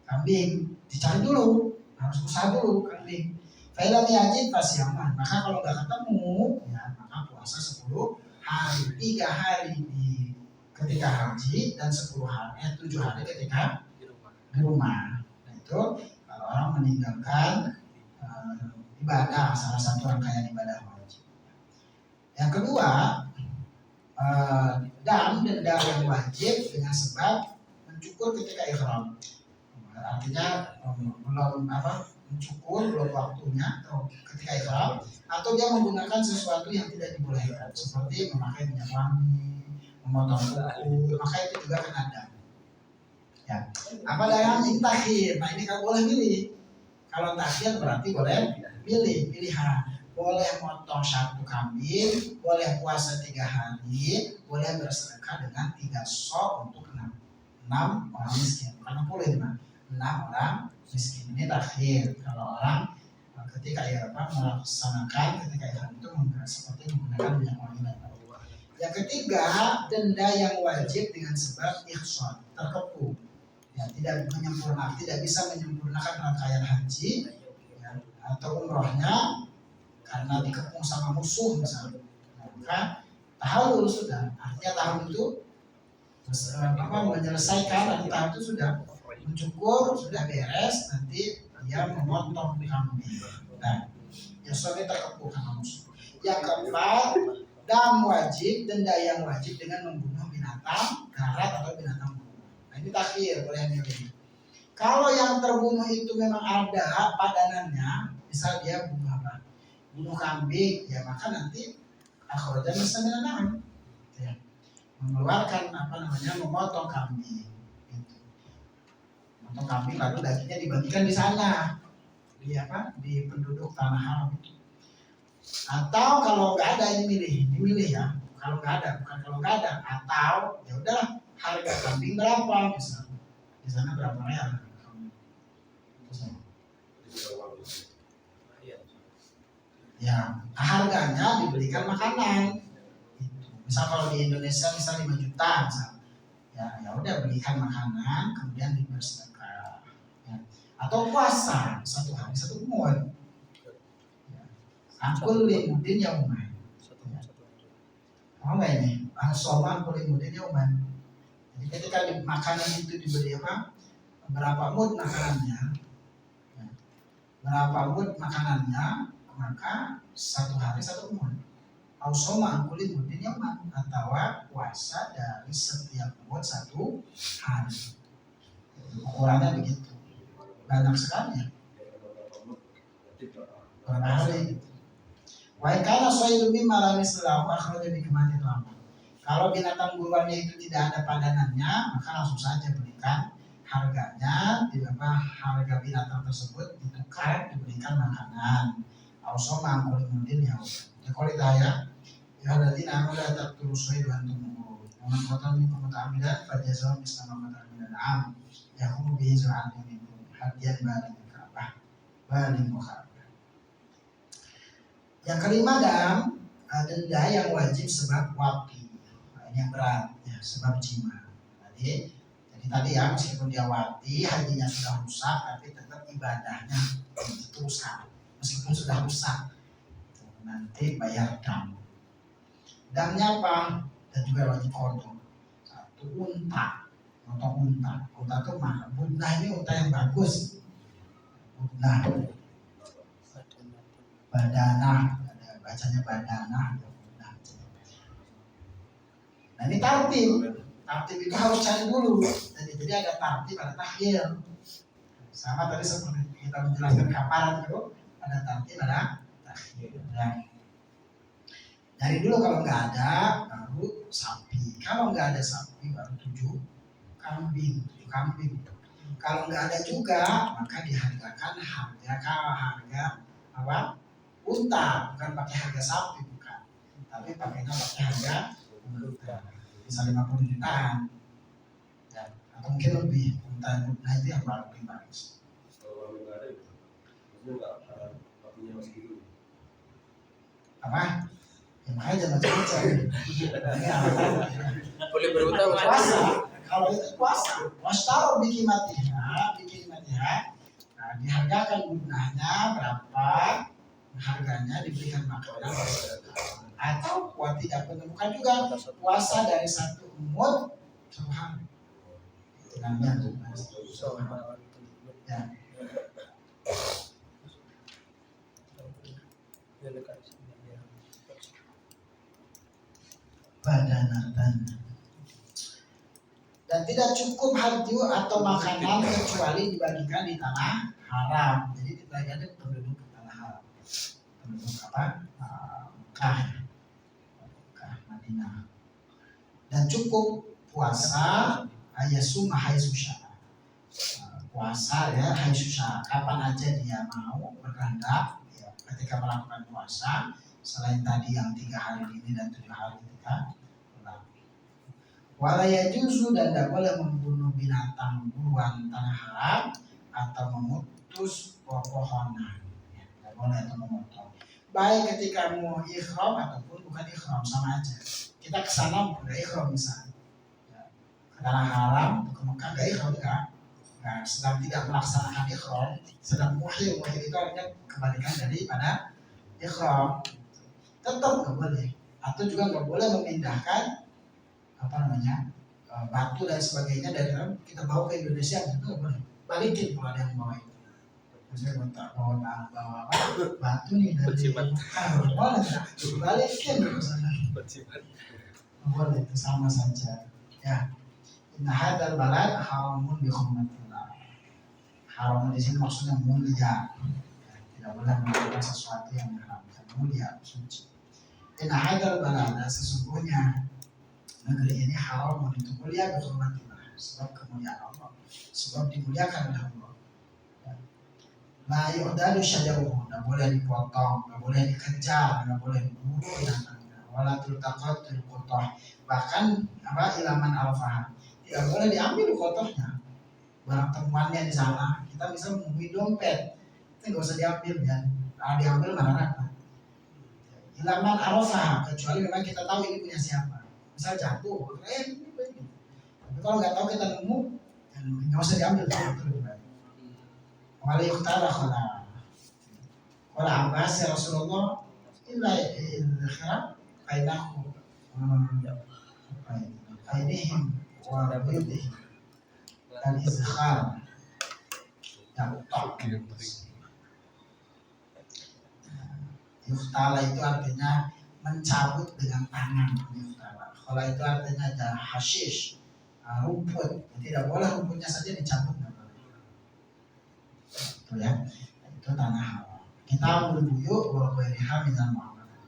kambing, dicari dulu, harus usaha dulu kambing. Fa'ilam yajid fasyaman, maka kalau nggak ketemu, ya maka puasa 10 hari, 3 hari ketika haji dan 7 hari ketika di rumah. Nah itu kalau orang meninggalkan ibadah, salah satu rangkaian ibadah wajib. Yang kedua, dam, denda yang wajib dengan sebab mencukur ketika ihram. Artinya belum mencukur, belum waktunya atau ketika ihram, atau dia menggunakan sesuatu yang tidak dibolehkan seperti memakai minyak wangi, memotong kuku, maka itu juga kena dam. Ya. Apa yang ini takhir? Nah ini kalau boleh milih. Kalau takhir berarti boleh pilihan. Boleh motong 1 kambing, boleh puasa 3 hari, boleh bersedekah dengan 3 sok untuk 6 orang miskin. Karena boleh 6 orang miskin. Ini takhir. Kalau orang ketika melaksanakan ketika itu seperti menggunakan minyak wangi dan yang ketiga, denda yang wajib dengan sebab ihsan, terkepu. Ya, tidak bisa menyempurnakan rangkaian haji ya, atau umrohnya karena dikepung sama musuh misalnya. Maka tahallul sudah, artinya tahun itu menyelesaikan, nanti tahun itu sudah mencukur, sudah beres, nanti dia memotong kambing. Nah, ihsannya terkepu sama musuh. Yang keempat, dam wajib, denda yang wajib dengan membunuh binatang darat atau binatang buruan. Nah ini takhir, boleh milih. Kalau yang terbunuh itu memang ada padanannya, misal dia bunuh kambing, ya maka nanti akhrajan misalnya ya, mengeluarkan memotong kambing. Gitu. Memotong kambing lalu dagingnya dibagikan di sana, di penduduk tanah haram itu. Atau kalau nggak ada ini milih ya. Kalau nggak ada, bukan kalau nggak ada. Atau ya udahlah, harga kambing berapa misalnya? Di sana berapa real? Ya, harganya diberikan makanan. Misal kalau di Indonesia misal 5 juta misal. Ya udah belikan makanan, kemudian bersedekah. Ya. Atau puasa 1 hari 1 mud. Angkul limudin yauman. Apa ini? Angsoman kulimudin yauman. Jadi ketika makanan itu diberi berapa mud makanannya, maka 1 hari 1 mud. Ausoma angkul limudin yauman, atau puasa dari setiap mud 1 hari. Ukurannya begitu. Banyak sekali ya. Berapa hari? Wa kana sayyidu mimma lam yaslahu akhraja bi kamati lama. Kalau binatang buruannya itu tidak ada padanannya, maka langsung saja berikan harganya, harga binatang tersebut ditukar diberikan makanan. Ausoma kulimudin ya. Kalau ditanya, ya ladina amala taqtulu sayyidu antum. Wa man qatala minkum muta'ammidan fajaza'un misla ma qatala min al-'am. Yaqumu bihi za'atun minkum hadiyan baligh Ka'bah. Baligh Ka'bah. Yang kelima, denda yang wajib sebab wati. Nah, ini yang berat ya, sebab jima. Jadi tadi ya, meskipun dia wati, hajinya sudah rusak, tapi tetap ibadahnya diteruskan meskipun sudah rusak. Nanti bayar dam. Damnya apa? Dan juga wajib qadha. 1 unta. Potong unta. Unta itu mahal. Budnah ini unta yang bagus. Budnah. Badanah, bacanya badanah. Nah ini tartib itu harus cari dulu. Jadi ada tartib, ada takhir. Sama tadi seperti kita menjelaskan kafarat itu, ada tartib, ada Ya. Dari dulu kalau nggak ada baru sapi, kalau nggak ada sapi baru 7 kambing. Kalau nggak ada juga maka dihargakan harga apa? Unta, bukan pakai harga sapi, bukan, tapi pakainya pakai harga unta, bisa 50 jutaan, ya, atau mungkin lebih. Unta itu yang paling bagus. Kalau nggak ada gitu, maksudnya nggak waktunya masih gitu. Apa? Ya, makanya jangan macam-macam. Ya, Boleh berutang Ustaz. puasa, kalau itu puasa, taruh bikin matiha, nah, dihargakan gunanya berapa, harganya diberikan makanan, atau buat tidak menemukan juga puasa dari 1 umur 1 hari. Itu namanya ya. Badanatan. Dan tidak cukup harju atau makanan kecuali dibagikan di tanah haram. Jadi dibagikan di penduduk tanah haram. Penduduk apa? Mekah, Madinah. Dan cukup puasa ayasum haitsusya. Puasa ya haitsusya. Kapan aja dia mau berkehendak, ya, ketika melakukan puasa selain tadi yang 3 hari ini dan 7 hari ketika walaya juzu, dan tidak boleh membunuh binatang buruan tanah haram atau memutus pepohonan, ya, tidak boleh, atau memotong. Baik ketika mau ikhram ataupun bukan ikhram, sama aja. Kita kesana nggak ikhram misalnya, ya, ke tanah haram, ke Mekah nggak ikhram enggak. Nah, sedang tidak melaksanakan ikhram, sedang muhrim itu artinya kebalikan daripada ikhram, tetap nggak boleh. Atau juga nggak boleh memindahkan batu dan sebagainya dari dalam kita bawa ke Indonesia, itu nggak boleh. Balikin kalau ada yang bawa itu. Misalnya bawa batu nih dari Mekah, boleh nggak? Balikin ke sana. Boleh, itu sama saja. Ya. Inna hadzal balad haramun bi hurmatillah. Haram di sini maksudnya mulia. Tidak boleh melakukan sesuatu yang diharamkan, mulia, suci. Inna hadzal balad, sesungguhnya negeri ini haram untuk mulia bi hurmatillah, sebab kemuliaan Allah, sebab dimuliakan oleh Allah. La yu'dadu syajaruhu, tidak boleh dipotong, tidak boleh dikejar, tidak boleh diburu binatangnya. Wala tultaqatul qutah, bahkan ilaman al-faham, tidak boleh diambil kotohnya, barang temuannya di sana. Kita bisa menemui dompet, itu nggak usah diambil ya. Diambil mana? Ilaman arafah, kecuali memang kita tahu ini punya siapa. Misal jatuh, ini. Tapi kalau nggak tahu kita nemu, nggak usah diambil. Wala yuqtala khala. Wala Abbas ya Rasulullah, illa il-khira kainahu kainihim wa bidihim al-izkhar. Yuftala itu artinya mencabut dengan tangan. Kalau itu artinya ada hashish, rumput. Tidak boleh rumputnya saja dicabut. Itu ya, itu tanah haram. Kita berbuyuk bahwa beriham dan muamalah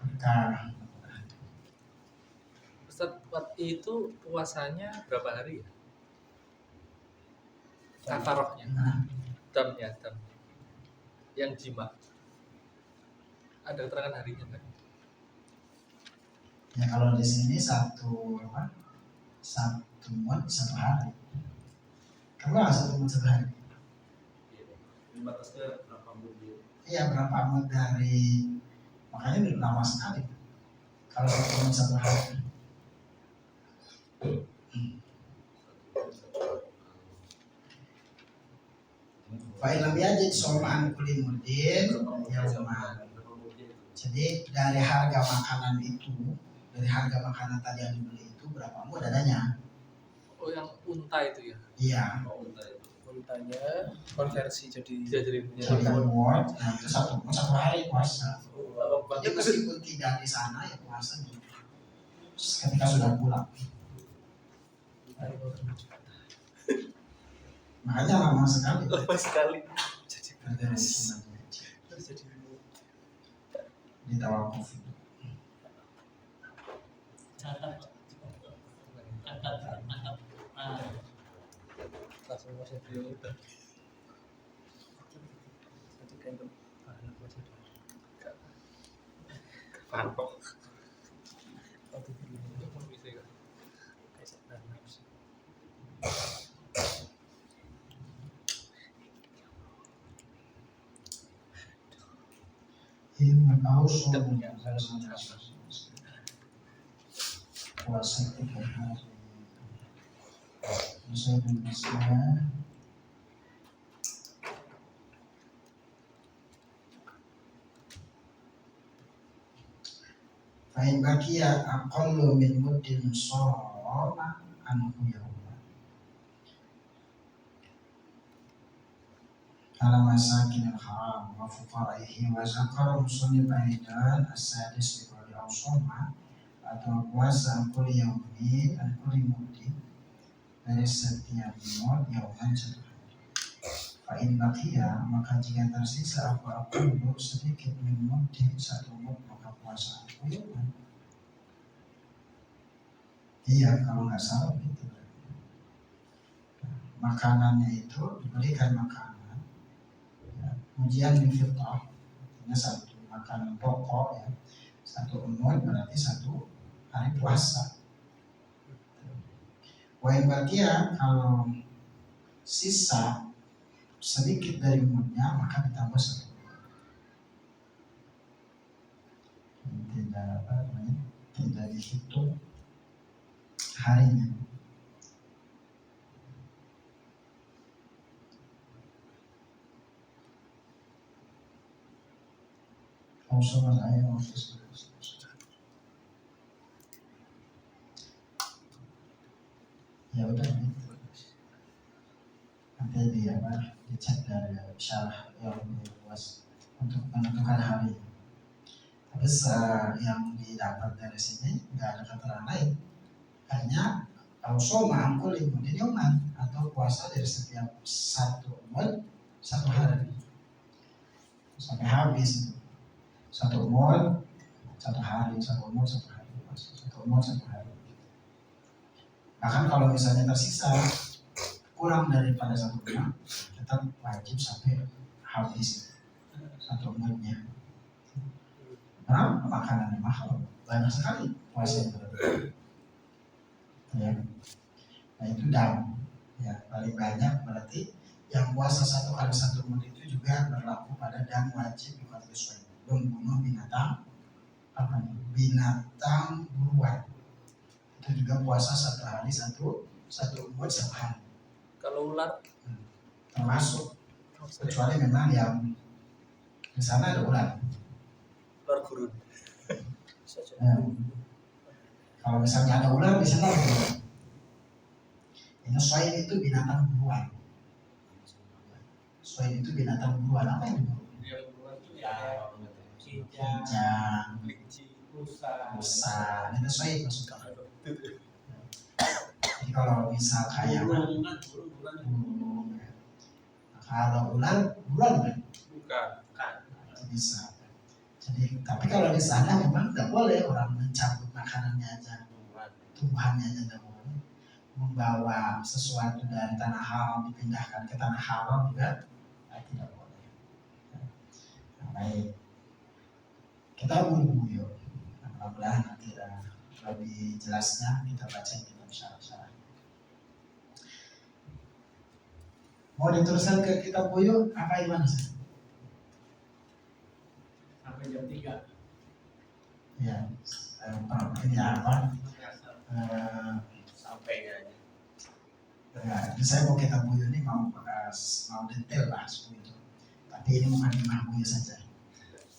perkara. Ustaz, itu puasanya berapa hari ya? Kafarohnya, damnya, yang jima. Ada keterangan harinya kan? Ya kalau di sini satu mud 1 hari. Kalau 1 mud 1 hari. Ini batasnya berapa mud? Iya, berapa mud dari, makanya udah lama sekali. Kalau 1 mud 1 hari. Fa'ilam yajid soma'an kulli mudin yauman. Jadi dari harga makanan itu, dari harga makanan tadi yang dibeli itu berapa mud adanya? Oh, yang unta itu ya? Iya. Untanya konversi jadi Satu mud, nah itu 1 mud 1 hari puasa. Jadi meskipun tidak di sana ya puasa nih. Ketika sudah pulang. Makanya lama sekali. Lama sekali. Jadi seperti tawakuf itu. langsung masuk dulu udah. Nanti kan anak masih Pantok. nanti dulu Mau bisa kan? kayak sebenarnya sih. Ilmu ausum puasa 3 hari. Bisa Indonesia. Fa'in bakia aqallu min muddin shoma anhu yawma. Ala masakin al-haram wa fuqaraihi wa zakara muslim aidan as-sadis bi qawli awsoma atau puasa kulli yaumin dan kulli muddin dari setiap mud yauman 1 hari. Fa'in bakia maka jika tersisa apa dulu sedikit min muddin 1 mud maka puasa aku yauman. Iya, kalau nggak salah gitu. Makanannya itu diberikan makanan, ya, ujian di fitrah, ini 1 makanan pokok ya, 1 mud berarti 1 hari puasa. Wain bagia kalau sisa sedikit dari mudnya maka ditambah 1. Tidak dihitung harinya. Sama saya office. Ya udah gitu. Nanti dicek dari syarah yang lebih luas untuk menentukan hari. Tapi yang didapat dari sini nggak ada keterangan lain. Hanya soma angkul imudin yoman atau puasa dari setiap 1 mud 1 hari sampai habis itu. 1 mud 1 hari, 1 mud 1 hari, 1 mud 1 hari. Bahkan kalau misalnya tersisa kurang daripada 1 mud, tetap wajib sampai habis 1 mudnya. Karena makanannya mahal, banyak sekali puasa yang berarti. Ya. Nah itu dam, ya paling banyak berarti yang puasa 1 kali 1 mud itu juga berlaku pada dam wajib yuqatil shayd, membunuh binatang binatang buruan. Itu juga puasa 1 hari 1 mud 1 hari. Kalau ular Termasuk kecuali memang yang di sana ada ular. ular gurun. Kalau misalnya ada ular di sana ada ular. Ini soil itu binatang buruan. Soil itu binatang buruan. Apa yang diburu? Dia buruan itu Ya, cicak, Kijang, rusa, itu soil maksudnya. Jadi kalau misal kayak burung kan, burung. ya. Kalau ular buruan kan Bukan. itu bisa. Jadi tapi kalau di sana memang tidak boleh orang mencabut makanannya aja, tumbuhannya aja tidak boleh. Membawa sesuatu dari tanah haram dipindahkan ke tanah haram juga tidak boleh. Nah, baik, kita buru-buru. Mudah-mudahan nanti lebih jelasnya kita baca kitab syarah-syarah. Mau diteruskan ke kitab buyu apa gimana sih? Sampai jam 3. Ya, ini apa? Sampainya aja. Ya, ini saya mau kitab buyu ini mau detail bahas buyu. Tapi ini bukan imah buyu saja.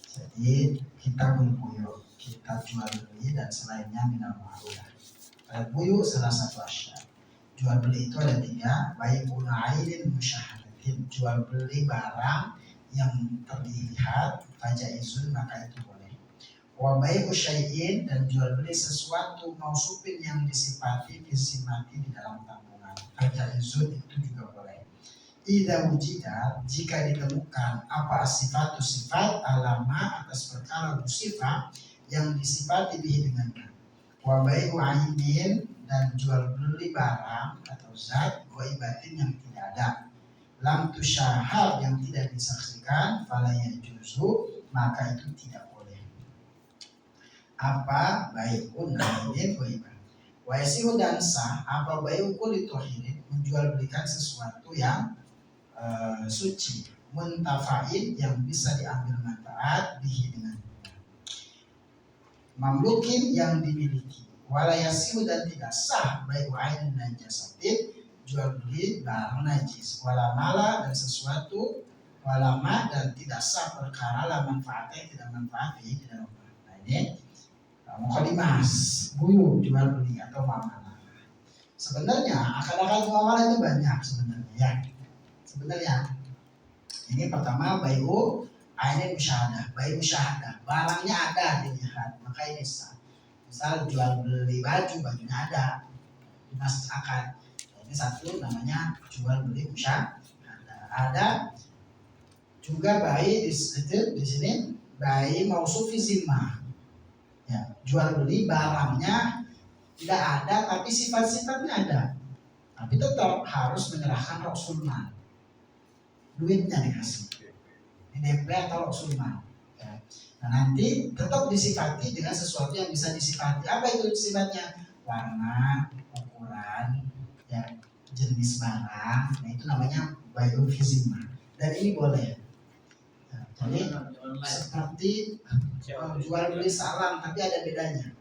Jadi kita buyu, kita jual beli dan selainnya minal ma'rulah. Buyu salah satu asya. Jual beli itu ada 3, baik unainin musyahadatin, jual beli barang yang terlihat fajaizun maka itu boleh. Wa bai'u syai'in, dan jual beli sesuatu mausufin yang disifati fisimati di dalam tanggungan. Fajaizun itu juga boleh. Idza wujida, jika ditemukan apa sifat alama atas perkara bersifat yang disifati bihi dengannya. Wa bai'u ainin, dan jual beli barang atau zat ghaibatin yang tidak ada. Lam tusyahad, yang tidak disaksikan, fala yajuzu, maka itu tidak boleh. Apa bai'un ainin ghaibah. Wa yasihu, dan sah apa bai'u kulli tahirin, menjual belikan sesuatu yang suci, muntafain, yang bisa diambil manfaat bihi dengan mamlukin, yang dimiliki. Wala yasihu, dan tidak sah bai'u ainin najasatin, jual beli barang najis. Wala mala, dan sesuatu, wala ma, dan tidak sah perkara la manfaatnya tidak manfaat bihi di dalam. Nah ini mukadimas buyu jual beli atau muamalah. Sebenarnya akad-akad muamalah itu banyak sebenarnya ya. Sebenarnya ini pertama bai'u ainin musyahadah, bai'u musyahadah, barangnya ada dilihat, maka ini sah. Misal jual beli bajunya ada di mas akad, ini satu namanya jual beli musyahadah. Ada juga bai di sini bai mausufi zimmah, ya, jual beli barangnya tidak ada tapi sifat-sifatnya ada, tapi tetap harus menyerahkan roksul mal, duitnya dikasih di DP atau roksul mal, ya. Nah nanti tetap disifati dengan sesuatu yang bisa disifati. Apa itu sifatnya? Warna, ukuran, ya, jenis barang. Nah itu namanya bai'ul fizimah, dan ini boleh. Ya, jadi seperti jual beli salam, tapi ada bedanya.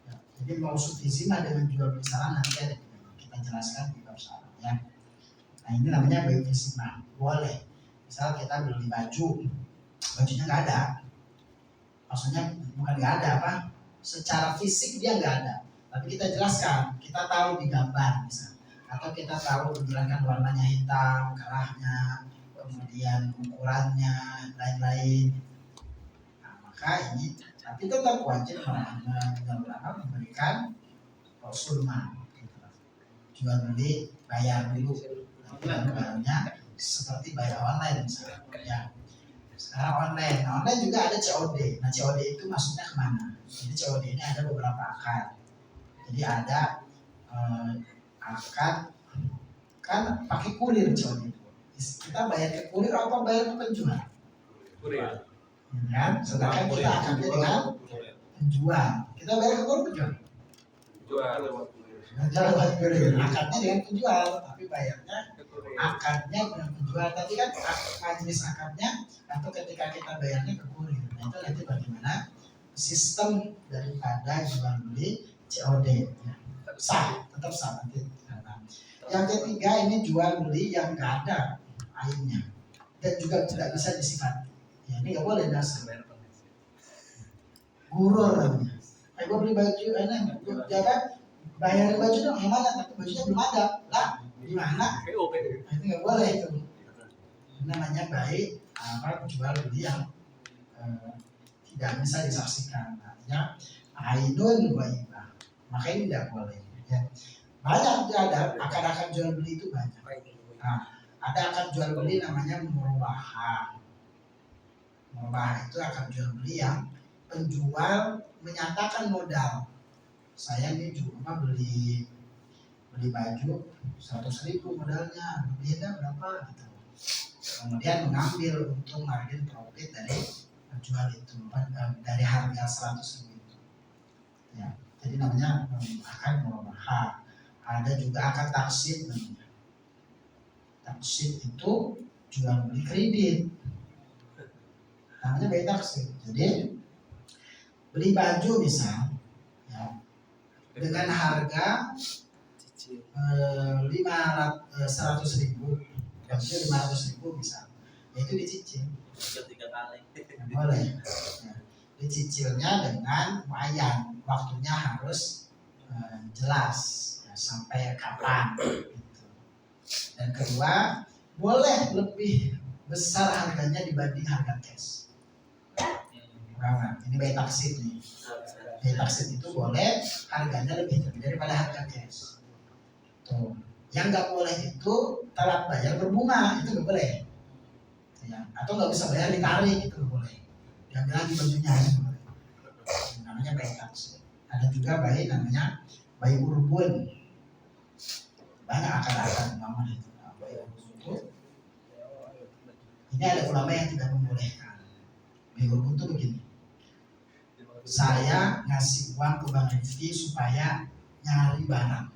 Ya, jadi mausuf fizimah dengan jual beli salam nanti ada bedanya. Kita jelaskan di bab salam ya. Nah ini namanya bai'ul fizimah, boleh. Misal kita beli bajunya nggak ada, maksudnya bukan nggak ada apa, secara fisik dia nggak ada, tapi kita jelaskan, kita tahu di gambar misal, atau kita tahu menjelaskan warnanya hitam, kerahnya, kemudian ukurannya, lain-lain. Nah maka ini, tapi tetap wajib memberikan roksul mal, jual beli bayar dulu, bayarnya seperti bayar online misalnya. Ya. Sekarang online juga ada COD. Nah COD itu maksudnya kemana? Jadi COD ini ada beberapa akad. Jadi ada akad kan pakai kurir COD itu. Kita bayar ke kurir atau bayar ke penjual? Kurir. Ya, sedangkan kita akadnya dengan penjual. Kita bayar ke penjual. Jual. Lewat kurir. Akadnya dengan penjual, tapi bayarnya akadnya dengan penjual. Tadi kan majelis akadnya atau ketika kita bayarnya ke kurir. Nah itu nanti bagaimana sistem daripada jual beli COD ya. Sah, tetap sah nanti. Yang ketiga ini jual beli yang nggak ada ainnya dan juga tidak bisa disifati. Ya ini nggak boleh dasar. Gurur namanya. Gue beli baju, jaga bayarin baju dong, yang mana? Tapi bajunya belum ada. Lah, gimana? Nah, itu nggak boleh itu. Namanya baik jual beli yang tidak bisa disaksikan. Artinya ainun ghaibah. Maka ini tidak boleh. Ya. Banyak ada akad-akad jual beli itu banyak. Nah, ada akad jual beli namanya murabahah. Murabahah itu akad jual beli yang penjual menyatakan modal. Saya ini cuma beli baju 100.000 modalnya, beda berapa gitu. Kemudian mengambil untung margin profit dari penjual itu dari harga 100.000 itu. Ya, jadi namanya akad murabahah. Ada juga akad taksid namanya. Taksid itu jual beli kredit. Namanya bayi taksid. Jadi beli baju misal ya, dengan harga 100.000, harga 500.000 misal, ya itu dicicil. 3 kali. Boleh. Ya. Dicicilnya dengan muayyan, waktunya harus jelas ya, sampai kapan. Gitu. Dan kedua, boleh lebih besar harganya dibanding harga cash. Nah, ini bayi taksid nih. Bayi taksid itu boleh harganya lebih tinggi daripada harga cash. Tuh. Yang nggak boleh itu telat bayar berbunga, itu nggak boleh. Ya, atau nggak bisa bayar ditarik, itu nggak boleh. Diambil lagi bajunya, itu boleh. Namanya bayi taksi. Ada juga bayi namanya bayi urbun. Banyak akar-akar nama itu. Nah, bayi urbun itu ini ada ulama yang tidak membolehkan. Bayi urbun itu begini. Saya ngasih uang ke Bang Rifki supaya nyari barang.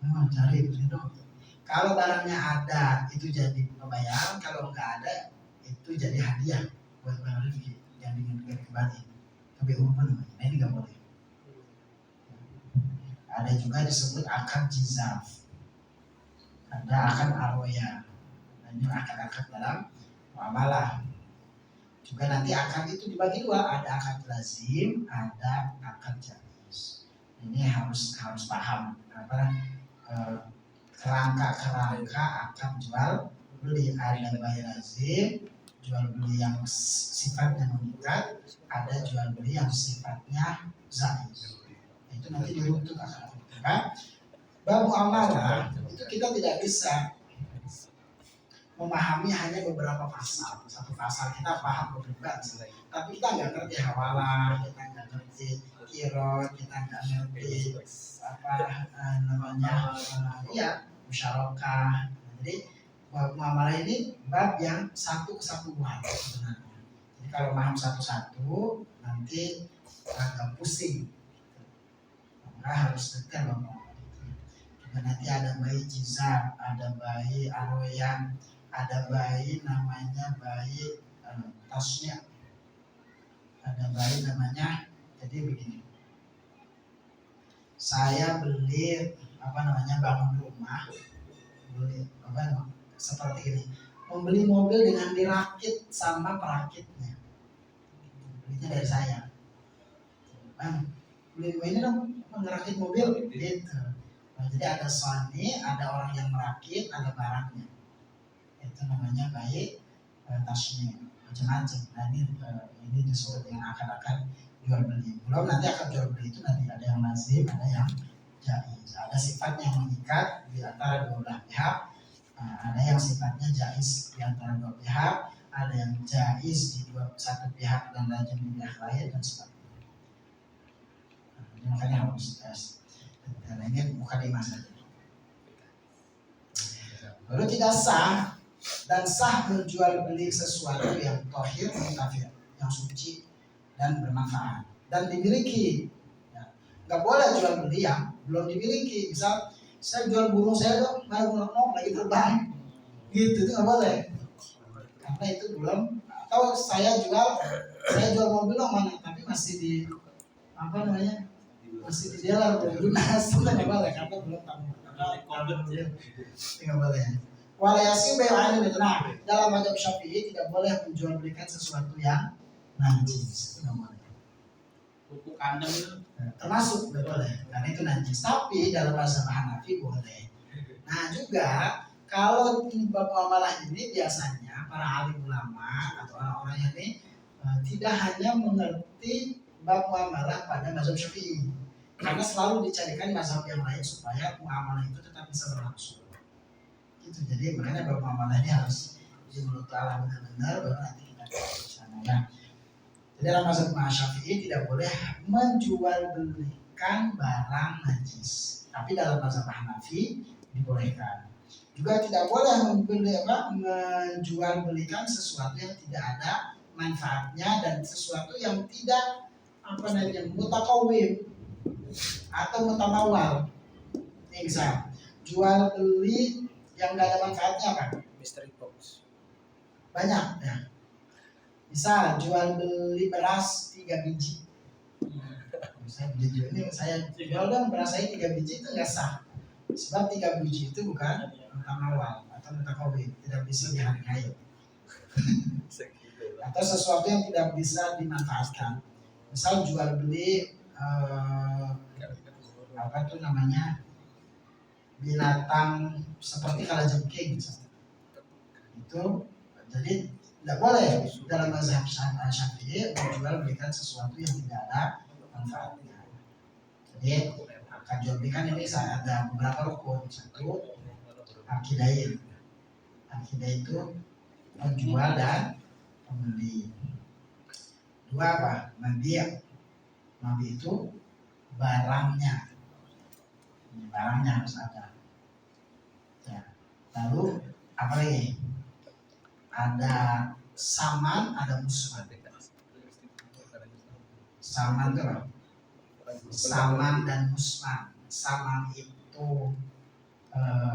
Cari itu. Kalau barangnya ada itu jadi pembayaran, kalau nggak ada itu jadi hadiah buat Bang Rifki yang dengan kembali. Tapi urusan ini nggak boleh. Ada juga disebut akad jizaf, ada akad arwaya, dan ini akad-akad dalam muamalah. Juga nanti akad itu dibagi dua, ada akad lazim, ada akad jaiz. Ini harus paham apa kerangka akan jual beli. Ada bayi lazim, jual beli yang sifatnya mengikat, ada jual beli yang sifatnya zaiz. Itu nanti diruntut kan. Bab muamalah itu kita tidak bisa memahami hanya beberapa pasal. Satu pasal kita paham berdebat, tapi kita nggak ngerti hawalah, kita nggak ngerti kirot, kita nggak ngerti apa namanya musyarakah. Jadi bab muamalah ini bab yang satu kesatuan sebenarnya. Jadi kalau paham satu-satu nanti agak pusing. Maka harus detail bab. Juga nanti ada bayi jizab, ada bayi arwayah, ada bayi namanya bayi tasnya, ada bayi namanya. Jadi begini. Saya beli bangun rumah, beli seperti ini, membeli mobil dengan dirakit sama perakitnya, belinya dari saya. Bang, beli ini dong, ngerakit mobil gitu. Nah, jadi ada soni, ada orang yang merakit, ada barangnya. Itu namanya baik tasnya, macam-macam. Nah ini disebut dengan akad-akad jual beli. Belum nanti akad jual beli itu nanti ada yang lazim, ada yang jaiz. Ada sifatnya yang mengikat di antara dua belah pihak, ada yang sifatnya jaiz di antara dua pihak, ada yang jaiz di satu pihak dan lazim di pihak lain dan sebagainya. Makanya harus tes. Dan ini bukan di masa. Lalu tidak sah dan sah menjual beli sesuatu yang tohir, mutafir, yang suci dan bermanfaat dan dimiliki. Nggak boleh jual beli yang belum dimiliki. Misal saya jual burung saya dong, burung lagi terbang, gitu itu nggak boleh. Karena itu belum. Atau saya jual mobil dong mana, tapi masih di masih di dealer belum lunas, itu nggak boleh karena belum tamu. Nggak boleh. Walayasi bayan itu. Nah, dalam mazhab Syafi'i tidak boleh menjual belikan sesuatu yang najis, itu nggak boleh. Buku kandang itu Termasuk nggak boleh, karena itu najis. Tapi dalam mazhab Hanafi boleh. Nah juga kalau di bab muamalah ini biasanya para alim ulama atau orang-orang yang ini tidak hanya mengerti bab muamalah pada mazhab Syafi'i, karena selalu dicarikan mazhab yang lain supaya muamalah itu tetap bisa berlangsung. Itu jadi makanya bab muamalah ini harus dimulutala benar-benar baru nanti kita ke sana. Nah, jadi dalam mazhab Syafi'i tidak boleh menjual belikan barang najis, tapi dalam mazhab Hanafi dibolehkan. Juga tidak boleh menjual belikan sesuatu yang tidak ada manfaatnya dan sesuatu yang tidak mutakawim atau mutamawal. Misal jual beli yang tidak ada manfaatnya apa? Mystery box. Banyak ya. Misal jual beli beras 3 biji. Saya jual dong beras saya 3 biji, itu nggak sah. Sebab 3 biji itu bukan mutamawal atau mutakawim, tidak bisa dihargai. Atau sesuatu yang tidak bisa dimanfaatkan. Misal jual beli binatang seperti kalajengking misalnya. Itu jadi tidak boleh dalam mazhab Syafi'i menjual belikan sesuatu yang tidak ada manfaatnya. Jadi akad jual beli kan ini saya ada beberapa rukun. Satu, akidain. Akidah itu penjual dan pembeli. Dua apa? Mabi'. Mabi' itu barangnya. Ini barangnya harus ada. Ya. Lalu apa lagi? Ada saman, ada musman. Saman itu apa? Saman dan musman. Saman itu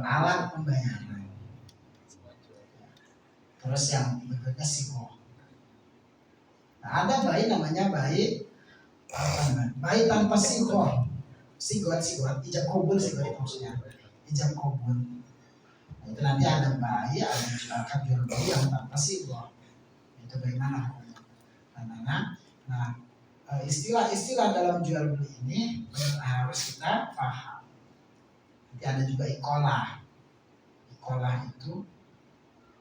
alat pembayaran. Terus yang berikutnya sikoh. Nah, ada bayi namanya bayi apa namanya? Bayi tanpa sikoh. Sigot, ijab kabul sigot itu maksudnya. Ijab kabul. Nah, itu nanti ada bayi, ada akad jual beli yang tanpa sikoh. Itu bagaimana hukumnya? Nah, istilah-istilah dalam jual beli ini harus kita paham. Nanti ada juga ikolah. Ikolah itu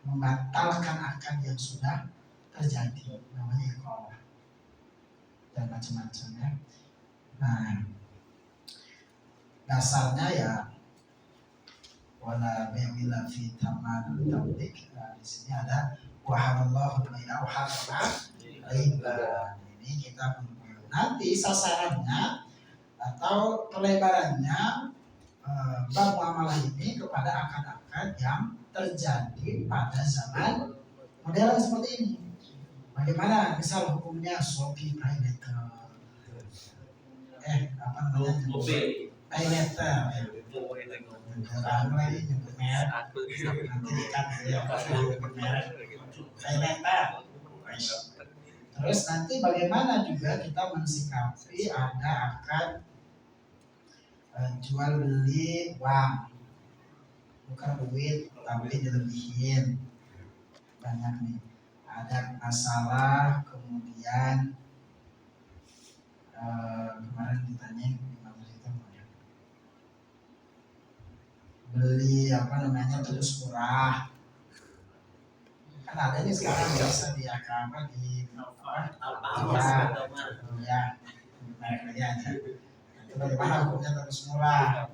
membatalkan akad yang sudah terjadi, namanya ikolah, dan macam-macam ya. Nah, dasarnya ya wala bi'ila fi tamadul tablik. Nah, di sini ada wahalallahu bai'a wa harrama riba. Ini kita nanti sasarannya atau pelebarannya bab muamalah ini kepada akad-akad yang terjadi pada zaman modern seperti ini. Bagaimana misal hukumnya Shopee Pay Letter, apa namanya? Pay Letter, lagi nyebut merek, nanti dikat ya, merek Pay Letter. Terus nanti bagaimana juga kita mensikapi ada akad jual beli uang, bukan duit tapi dilebihin. Banyak nih, ada masalah. Kemudian kemarin ditanya gimana itu beli apa namanya terus murah, kan ada nih sekarang biasa di apa di ya merek aja. Itu bagaimana hukumnya terus murah?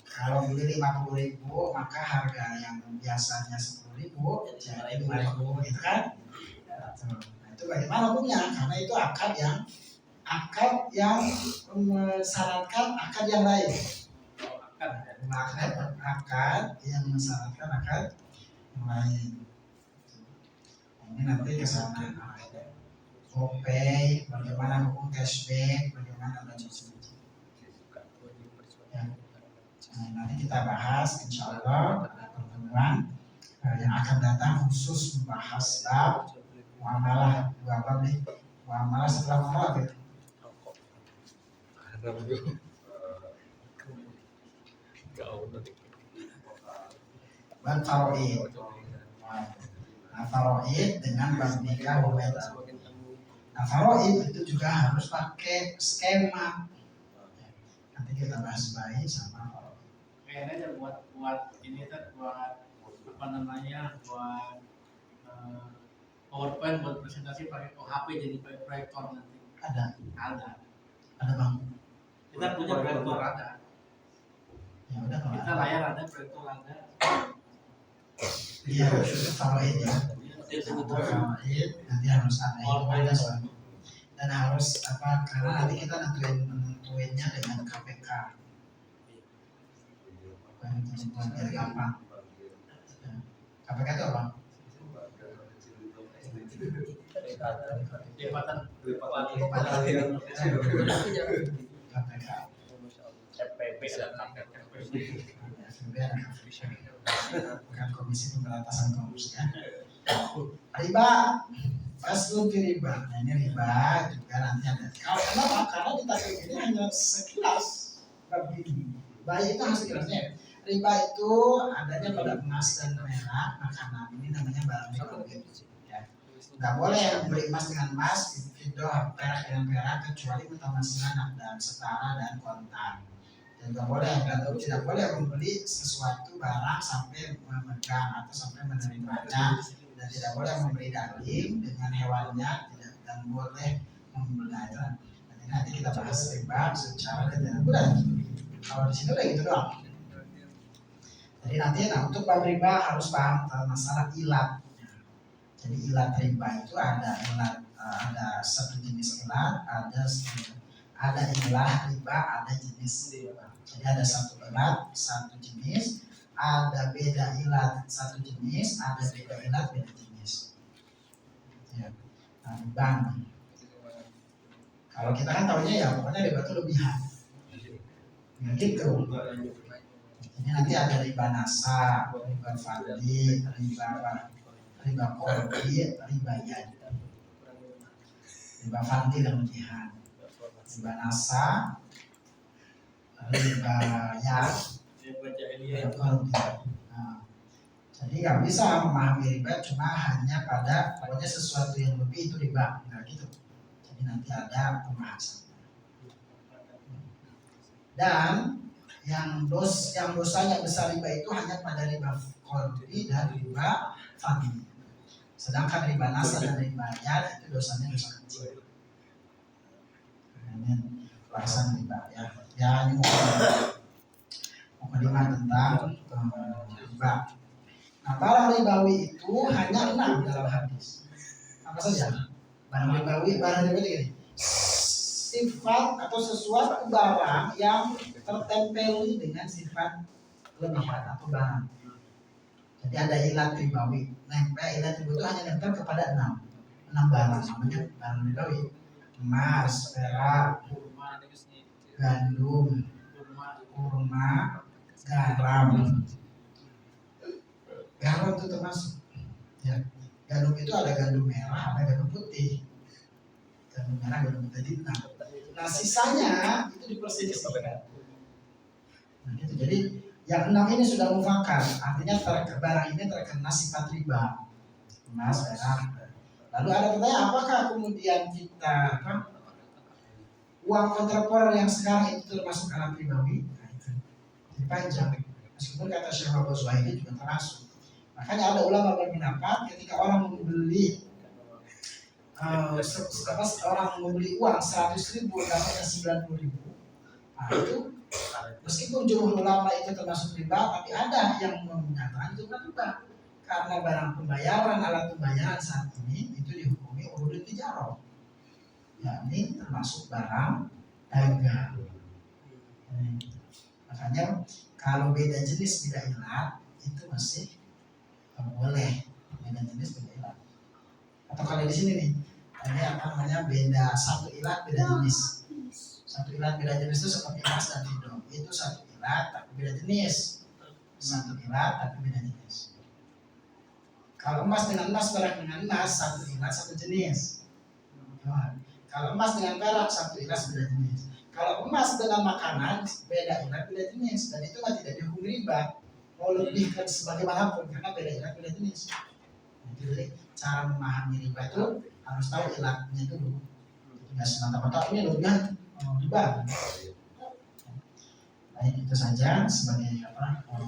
Kalau beli 50.000 maka harga yang biasanya 10.000 jadi 5.000 gitu kan? Nah, itu bagaimana hukumnya? Karena itu akad yang mensyaratkan akad yang lain. Akad yang mensyaratkan akad yang lain. Ini nanti kesana. GoPay, bagaimana hukum cashback, bagaimana macam-macam. Ya. Nah, nanti kita bahas insya Allah pada pertemuan yang akan datang khusus membahas bab muamalah. Dua bab nih, muamalah setelah muamalah gitu. Bab faraid. Nah, faraid dengan bab nikah waweta. Nah, faraid itu juga harus pakai skema. Nanti kita bahas baik sama faraid. Kayaknya buat ini tuh buat apa namanya, buat PowerPoint, buat presentasi pakai OHP jadi proyektor nanti. Ada bang. Kita punya proyektor ada. Ya udah kalau Kita layar ada, proyektor ada. Iya, faraid ya. Faraid nanti harus ada itu soalnya. Dan harus apa? Karena nanti kita nentuinnya dengan KPK. Bukan biar gampang. KPK itu apa? Lipatan. KPK. FPP dan Bukan Komisi Pemberantasan Korupsi ya. Riba, faslun fi riba. Nah, ini riba juga nanti ada. Kalau kenapa? Karena di takrib ini hanya sekilas bab ini. Baik itu harus jelasnya. Riba itu adanya pada emas dan perak makanan. Ini namanya barang riba. Ya. Nggak boleh beli emas dengan emas, fiddah perak dengan perak kecuali mutamasilan dan setara dan kontan. Dan tidak boleh membeli sesuatu barang sampai memegang atau sampai menerimanya, dan tidak boleh membeli daging dengan hewannya, dan boleh membeli. Nanti kita bahas riba secara detail. Udah. Kalau di situ kayak gitu doang. Jadi nanti untuk bab riba harus paham masalah ilat. Jadi ilat riba itu ada satu jenis ilat, ada ilah riba, ada jenis riba. Jadi ada satu ilat, satu jenis, ada beda ilat, satu jenis, ada beda ilat, beda jenis. Ya. Nah, riba. Kalau kita kan tahunya ya pokoknya riba itu lebihan. Ya, gitu. Ini nanti ada riba nasa, riba fadli, riba korbi, riba yad. Riba fadli lebihan. Riba nasa, riba yad, riba korbi. Nah, jadi nggak bisa memahami riba cuma hanya pada pokoknya sesuatu yang lebih itu riba, nggak gitu. Jadi nanti ada pembahasan. Dan yang dosanya besar riba itu hanya pada riba korbi dan riba fadli. Sedangkan riba nasa dan riba yad itu dosanya dosa kecil. Ini bahasan riba ya. Ya ini mukadimah tentang riba. Nah, barang ribawi itu hanya 6 dalam hadis. Apa saja? Barang ribawi ini sifat atau sesuatu barang yang tertempeli dengan sifat lebihan atau barang. Jadi ada ilat ribawi. Ilat ribawi itu hanya nempel kepada 6 barang. Namanya barang ribawi. Emas, perak, gandum, kurma, garam. Garam itu termasuk. Ya. Gandum itu ada gandum merah, ada gandum putih. Gandum merah, gandum putih. Nah, sisanya itu diperselisihkan. Nah, gitu. Jadi yang 6 ini sudah mufakat, artinya barang ini terkena sifat riba. Emas, perak. Lalu ada pertanyaan, apakah kemudian kita uang kontemporer yang sekarang itu termasuk alat ribawi? Nah, itu dipanjang. Meskipun kata Syekh Abu Zuhaili juga termasuk. Makanya ada ulama berpendapat ketika orang membeli orang membeli uang 100.000 dapatnya 90.000, nah itu meskipun jumhur ulama itu termasuk riba, tapi ada yang menyatakan itu bukan riba karena barang pembayaran, alat pembayaran saat ini itu dihukumi urudun tijarah, yakni termasuk barang dagang. Makanya kalau beda jenis beda ilat itu masih boleh, beda jenis beda ilat. Atau kalau di sini nih, ini apa namanya beda satu ilat beda jenis. Satu ilat beda jenis itu seperti emas dan hidung. Itu satu ilat tapi beda jenis. Satu ilat tapi beda jenis. Kalau emas dengan emas, perak dengan emas, satu ilat satu jenis. Kalau emas dengan perak, satu ilat beda jenis. Kalau emas dengan makanan, beda ilat beda jenis. Dan itu tidak dihukum riba. Mau lebih ke sebagaimanapun karena beda ilat beda jenis. Jadi cara memahami riba itu harus tahu ilatnya dulu. Tidak semata-mata ini lebihan riba. Baik, itu saja sebagai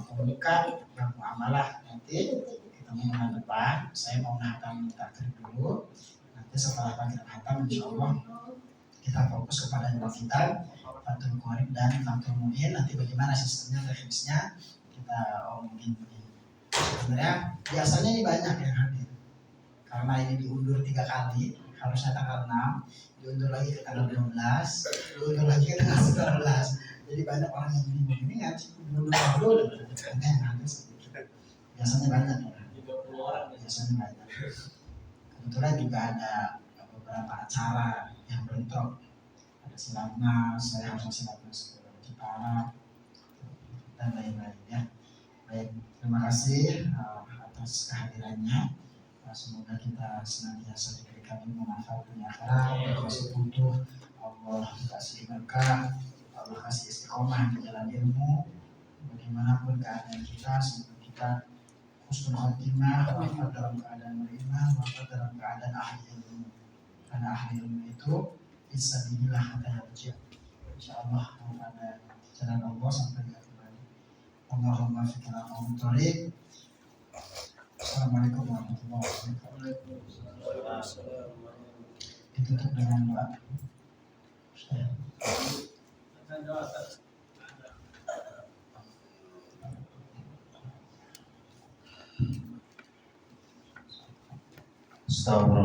pembuka dan muamalah. Nanti kita mulai depan. Saya mau menghatam takrib dulu. Nanti setelah takrib hatam, insya Allah kita fokus kepada dua kitab, Fathul Qorib dan Fathul Mu'in. Nanti bagaimana sistemnya, teknisnya kita omongin. Sebenarnya biasanya ini banyak yang hadir karena ini diundur 3 kali, harusnya tanggal 6, diundur lagi ke tanggal 12, diundur lagi ke tanggal 19. Jadi banyak orang yang bingung, ini ngaji diundur biasanya banyak ya. 30 orang Biasanya banyak. Kebetulan juga ada beberapa acara yang bentrok, ada silatnas, saya harus silatnas ke Jepara dan lain-lain ya. Baik, terima kasih atas kehadirannya. Semoga kita senantiasa diberikan ilmu manfaat dunia akhirat, kasih butuh Allah, kasih berkah, Allah kasih istiqomah di jalan ilmu. Bagaimanapun keadaan kita, semoga kita husnul khotimah, wafat dalam keadaan beriman, wafat dalam keadaan ahli ilmu. Karena ahli ilmu itu bisa dibilang kata yarji. Insyaallah pada jalan Allah sampai kembali. Allahumma fikirna mu'tariq. Assalamualaikum warahmatullahi wabarakatuh. Ditutup dengan doa. Assalamualaikum.